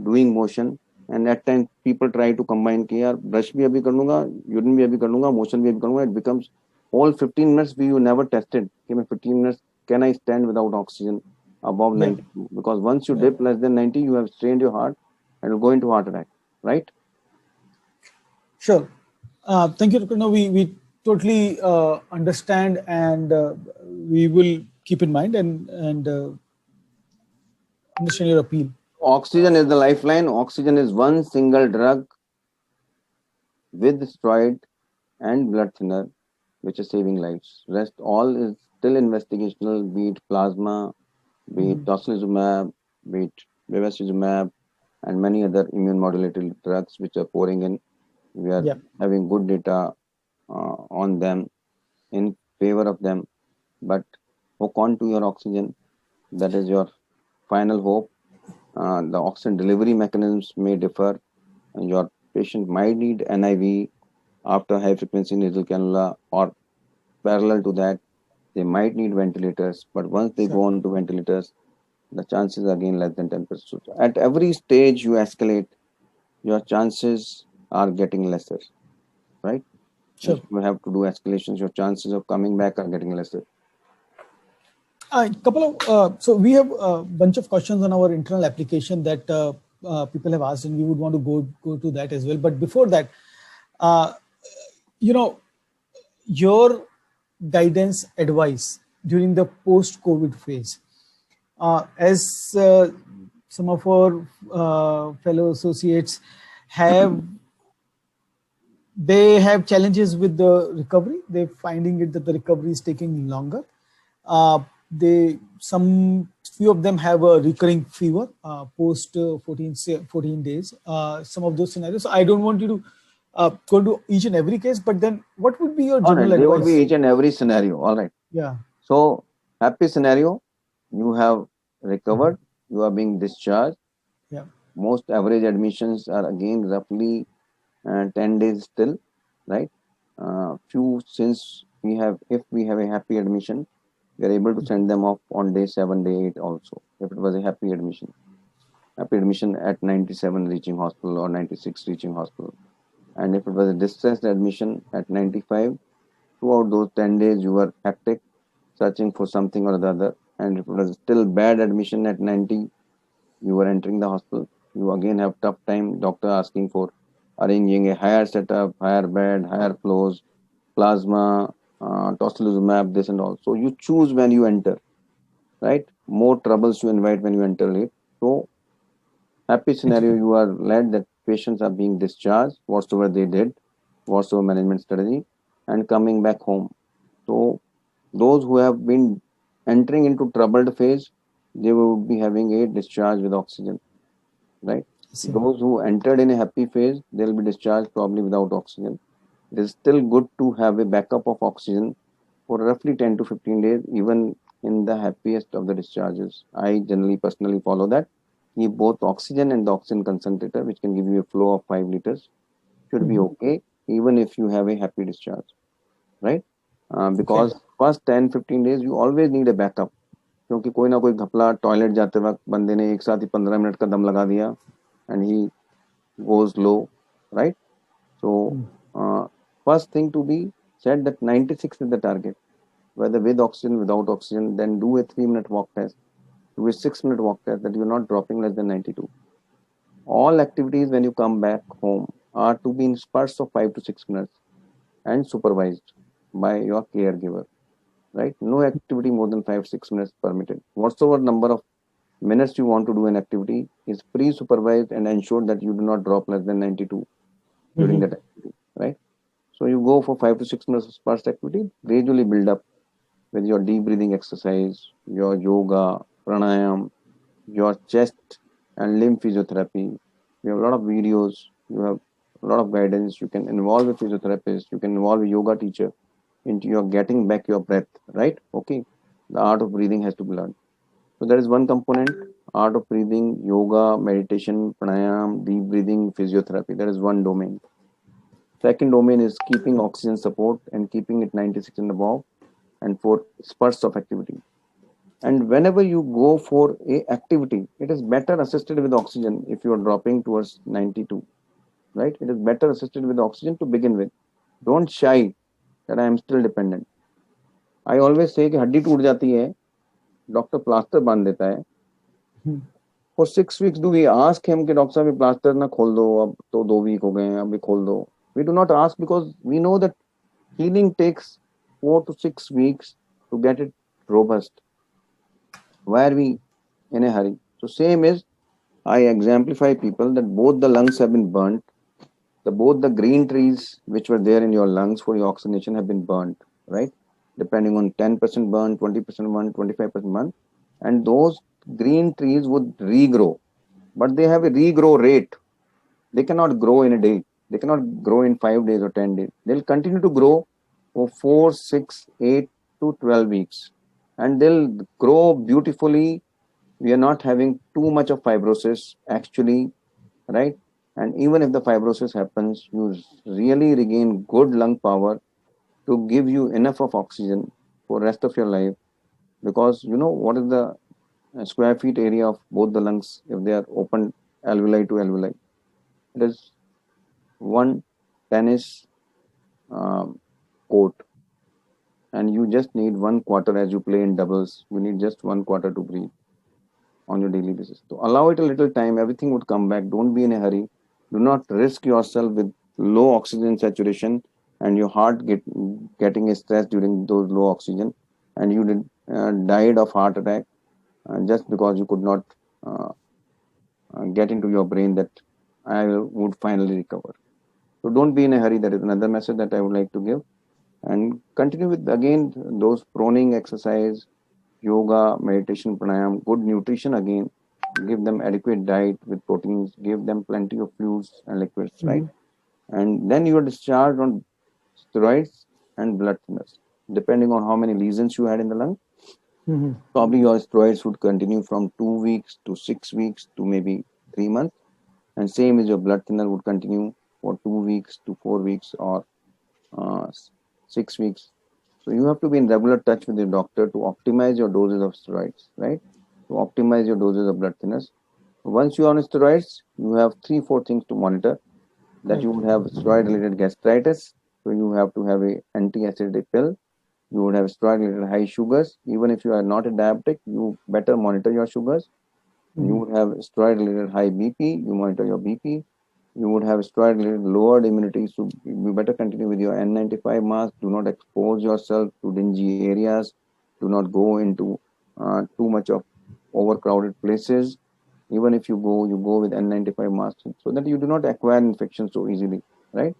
doing motion, and at times people try to combine कि यार brush भी अभी कर लूँगा, urine भी अभी कर लूँगा, motion भी अभी कर लूँगा. It becomes all 15 minutes you never tested कि मैं 15 minutes can I stand without oxygen above 92? Because once you dip less than 90, you have strained your heart and will go into heart attack, right? Sure. Thank you, Dr. No, we totally understand, and we will keep in mind and understand your appeal. Oxygen is the lifeline. Oxygen is one single drug with steroid and blood thinner, which is saving lives. Rest all is still investigational, be it plasma, be it tocilizumab, be it bevacizumab, and many other immune modulated drugs which are pouring in. We are having good data on them, in favor of them. But hook on to your oxygen. That is your final hope. The oxygen delivery mechanisms may differ. Your patient might need NIV after high frequency nasal cannula, or parallel to that, they might need ventilators. But once they go on to ventilators, the chances are again less than 10%. So at every stage you escalate, your chances are getting lesser, right? Sure. If you have to do escalations, your chances of coming back are getting lesser. So we have a bunch of questions on our internal application that people have asked, and we would want to go to that as well. But before that, your guidance, advice during the post-COVID phase, as some of our fellow associates they have challenges with the recovery. They're finding it that the recovery is taking longer. Few of them have a recurring fever post 14 days. Some of those scenarios. I don't want you to go to each and every case, but then what would be your general advice? There would be each and every scenario. All right. Yeah. So happy scenario, you have recovered, you are being discharged. Yeah. Most average admissions are again roughly 10 days still, right? Since if we have a happy admission, we are able to send them off on day 7, day 8 also, if it was a happy admission at 97 reaching hospital or 96 reaching hospital. And if it was a distressed admission at 95, throughout those 10 days you were hectic, searching for something or the other. And if it was still bad admission at 90, you were entering the hospital, you again have tough time, doctor asking for arranging a higher setup, higher bed, higher floors, plasma, tocilizumab, this and all. So you choose when you enter, right? More troubles you invite when you enter late. So happy scenario, you are glad that patients are being discharged, whatsoever they did, whatsoever management strategy, and coming back home. So those who have been entering into troubled phase, they will be having a discharge with oxygen, right? Those who entered in a happy phase, they'll be discharged probably without oxygen. It is still good to have a backup of oxygen for roughly 10 to 15 days, even in the happiest of the discharges. I generally personally follow that. Keep both oxygen and the oxygen concentrator, which can give you a flow of 5 liters, should be okay, even if you have a happy discharge, right? Because first 10-15 days, you always need a backup. क्योंकि कोई ना कोई घपला toilet जाते वक्त बंदे ने एक साथ ही 15 मिनट का दम लगा दिया and he goes low, right? So first thing to be said that 96 is the target, whether with oxygen, without oxygen. Then do a 3-minute walk test, do a 6-minute walk test, that you're not dropping less than 92. All activities when you come back home are to be in spurts of 5 to 6 minutes and supervised by your caregiver. right? No activity more than 5-6 minutes permitted. Whatsoever number of minutes you want to do an activity is pre-supervised and ensure that you do not drop less than 92 during that activity, right? So you go for 5 to 6 minutes of first activity, gradually build up with your deep breathing exercise, your yoga, pranayam, your chest and limb physiotherapy. You have a lot of videos, you have a lot of guidance. You can involve a physiotherapist, you can involve a yoga teacher into your getting back your breath, right? Okay. The art of breathing has to be learned. So that is one component, art of breathing, yoga, meditation, pranayam, deep breathing, physiotherapy. That is one domain. Second domain is keeping oxygen support and keeping it 96 and above, and for spurts of activity. And whenever you go for a activity, it is better assisted with oxygen if you are dropping towards 92, right? It is better assisted with oxygen to begin with. Don't shy that I am still dependent. I always say कि हड्डी टूट जाती है, doctor plaster बांध देता है. For 6 weeks, do we ask him कि doctor साहब प्लास्टर ना खोल दो, अब तो 2 week हो गए हैं, अभी खोल दो. We do not ask because we know that healing takes 4 to 6 weeks to get it robust. Why are we in a hurry? So same is, I exemplify people that both the lungs have been burnt. Both the green trees which were there in your lungs for your oxygenation have been burnt, right? Depending on 10% burn, 20% burn, 25% burn. And those green trees would regrow, but they have a regrow rate. They cannot grow in a day. They cannot grow in 5 days or 10 days. They'll continue to grow for 4, 6, 8 to 12 weeks. And they'll grow beautifully. We are not having too much of fibrosis actually, right? And even if the fibrosis happens, you really regain good lung power to give you enough of oxygen for rest of your life. Because you know what is the square feet area of both the lungs if they are open alveoli to alveoli? It is one tennis court, and you just need 1/4 as you play in doubles. You need just 1/4 to breathe on your daily basis. So allow it a little time, everything would come back. Don't be in a hurry. Do not risk yourself with low oxygen saturation and your heart getting stressed during those low oxygen, and you died of heart attack just because you could not get into your brain that I would finally recover. So don't be in a hurry. That is another message that I would like to give. And continue with again those proning exercise, yoga, meditation, pranayam, good nutrition again. Give them adequate diet with proteins, give them plenty of fluids and liquids, right? And then you are discharged on steroids and blood thinners, depending on how many lesions you had in the lung. Probably your steroids would continue from 2 weeks to 6 weeks to maybe 3 months. And same as your blood thinner would continue for 2 weeks to 4 weeks or 6 weeks. So you have to be in regular touch with your doctor to optimize your doses of steroids, right? To optimize your doses of blood thinners. Once you are on steroids, you have 3-4 things to monitor. That you would have steroid-related gastritis, so you have to have a anti-acidic pill. You would have steroid-related high sugars. Even if you are not a diabetic, you better monitor your sugars. You would have steroid-related high BP. You monitor your BP. You would have steroid-related lowered immunity, so you better continue with your N95 mask. Do not expose yourself to dingy areas. Do not go into too much of overcrowded places. Even if you go with N95 mask so that you do not acquire infection so easily, right?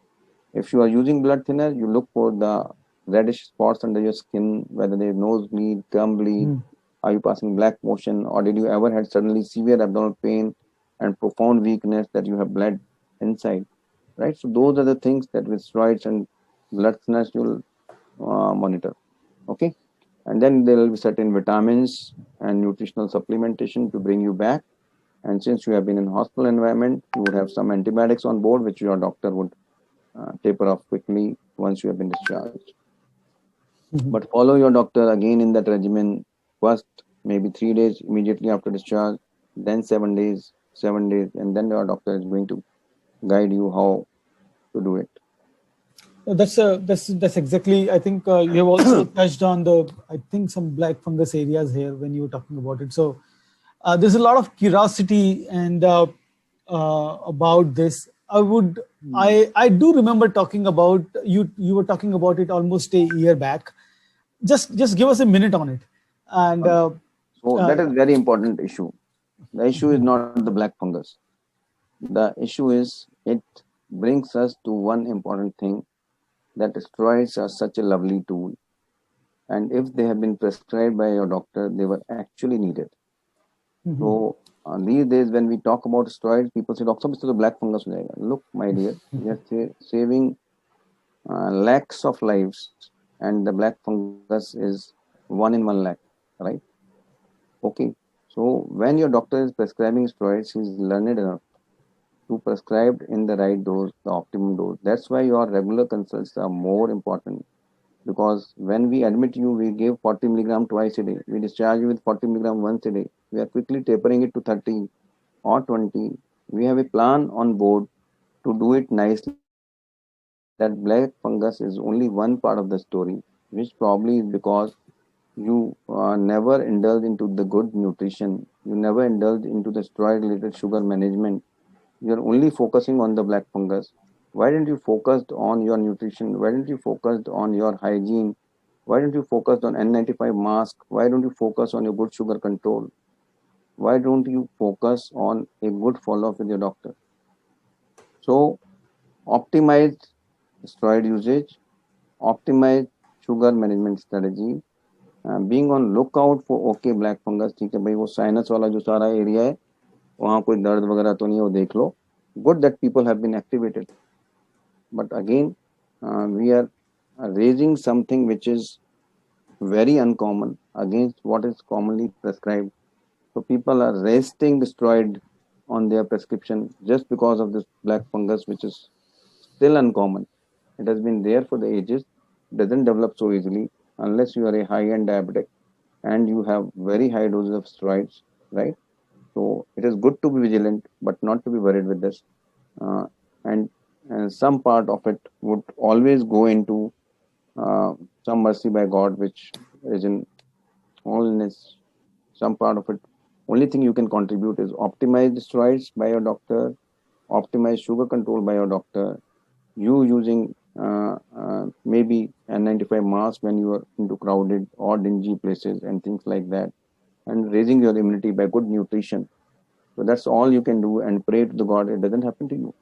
If you are using blood thinner, you look for the reddish spots under your skin, whether they nosebleed, gum bleed, are you passing black motion, or did you ever had suddenly severe abdominal pain and profound weakness that you have bled inside, right? So those are the things that with steroids and blood thinners you'll monitor, okay? And then there will be certain vitamins and nutritional supplementation to bring you back. And since you have been in hospital environment, you would have some antibiotics on board, which your doctor would taper off quickly once you have been discharged. But follow your doctor again in that regimen. First, maybe 3 days immediately after discharge, then 7 days, and then your doctor is going to guide you how to do it. That's exactly. I think you have also touched on some black fungus areas here when you were talking about it. So there's a lot of curiosity and about this. I do remember talking about you. You were talking about it almost a year back, just give us a minute on it. And So that is very important issue. The issue is not the black fungus. The issue is it brings us to one important thing, that steroids are such a lovely tool, and if they have been prescribed by your doctor, they were actually needed. So these days when we talk about steroids, people say, doctor, this is a black fungus. Look, my dear, we are saving lakhs of lives, and the black fungus is 1 in 1 lakh, right? Okay. So when your doctor is prescribing steroids, he's learned enough to prescribe in the right dose, the optimum dose. That's why your regular consults are more important, because when we admit you, we give 40 milligram twice a day. We discharge you with 40 milligram once a day. We are quickly tapering it to 30 or 20. We have a plan on board to do it nicely. That black fungus is only one part of the story, which probably is because you never indulge into the good nutrition. You never indulge into the steroid related sugar management. You're only focusing on the black fungus. Why didn't you focus on your nutrition? Why didn't you focus on your hygiene? Why don't you focus on N95 mask? Why don't you focus on your good sugar control? Why don't you focus on a good follow-up with your doctor? So optimize steroid usage, optimize sugar management strategy, being on lookout for okay black fungus. ठीक है भाई, वो sinus वाला जो सारा area है वहाँ कोई दर्द वगैरह तो नहीं है, वो देख लो. Good that people have been activated, but again we are raising something which is very uncommon against what is commonly prescribed. So people are resting the steroid on their prescription just because of this black fungus, which is still uncommon. It has been there for the ages, doesn't develop so easily unless you are a high-end diabetic and you have very high doses of steroids, right? So it is good to be vigilant, but not to be worried with this. Uh, and, and some part of it would always go into some mercy by God, which is in holiness. Some part of it, only thing you can contribute is optimize the steroids by your doctor, optimize sugar control by your doctor, you using maybe N95 mask when you are into crowded or dingy places and things like that, and raising your immunity by good nutrition. So that's all you can do, and pray to the God it doesn't happen to you.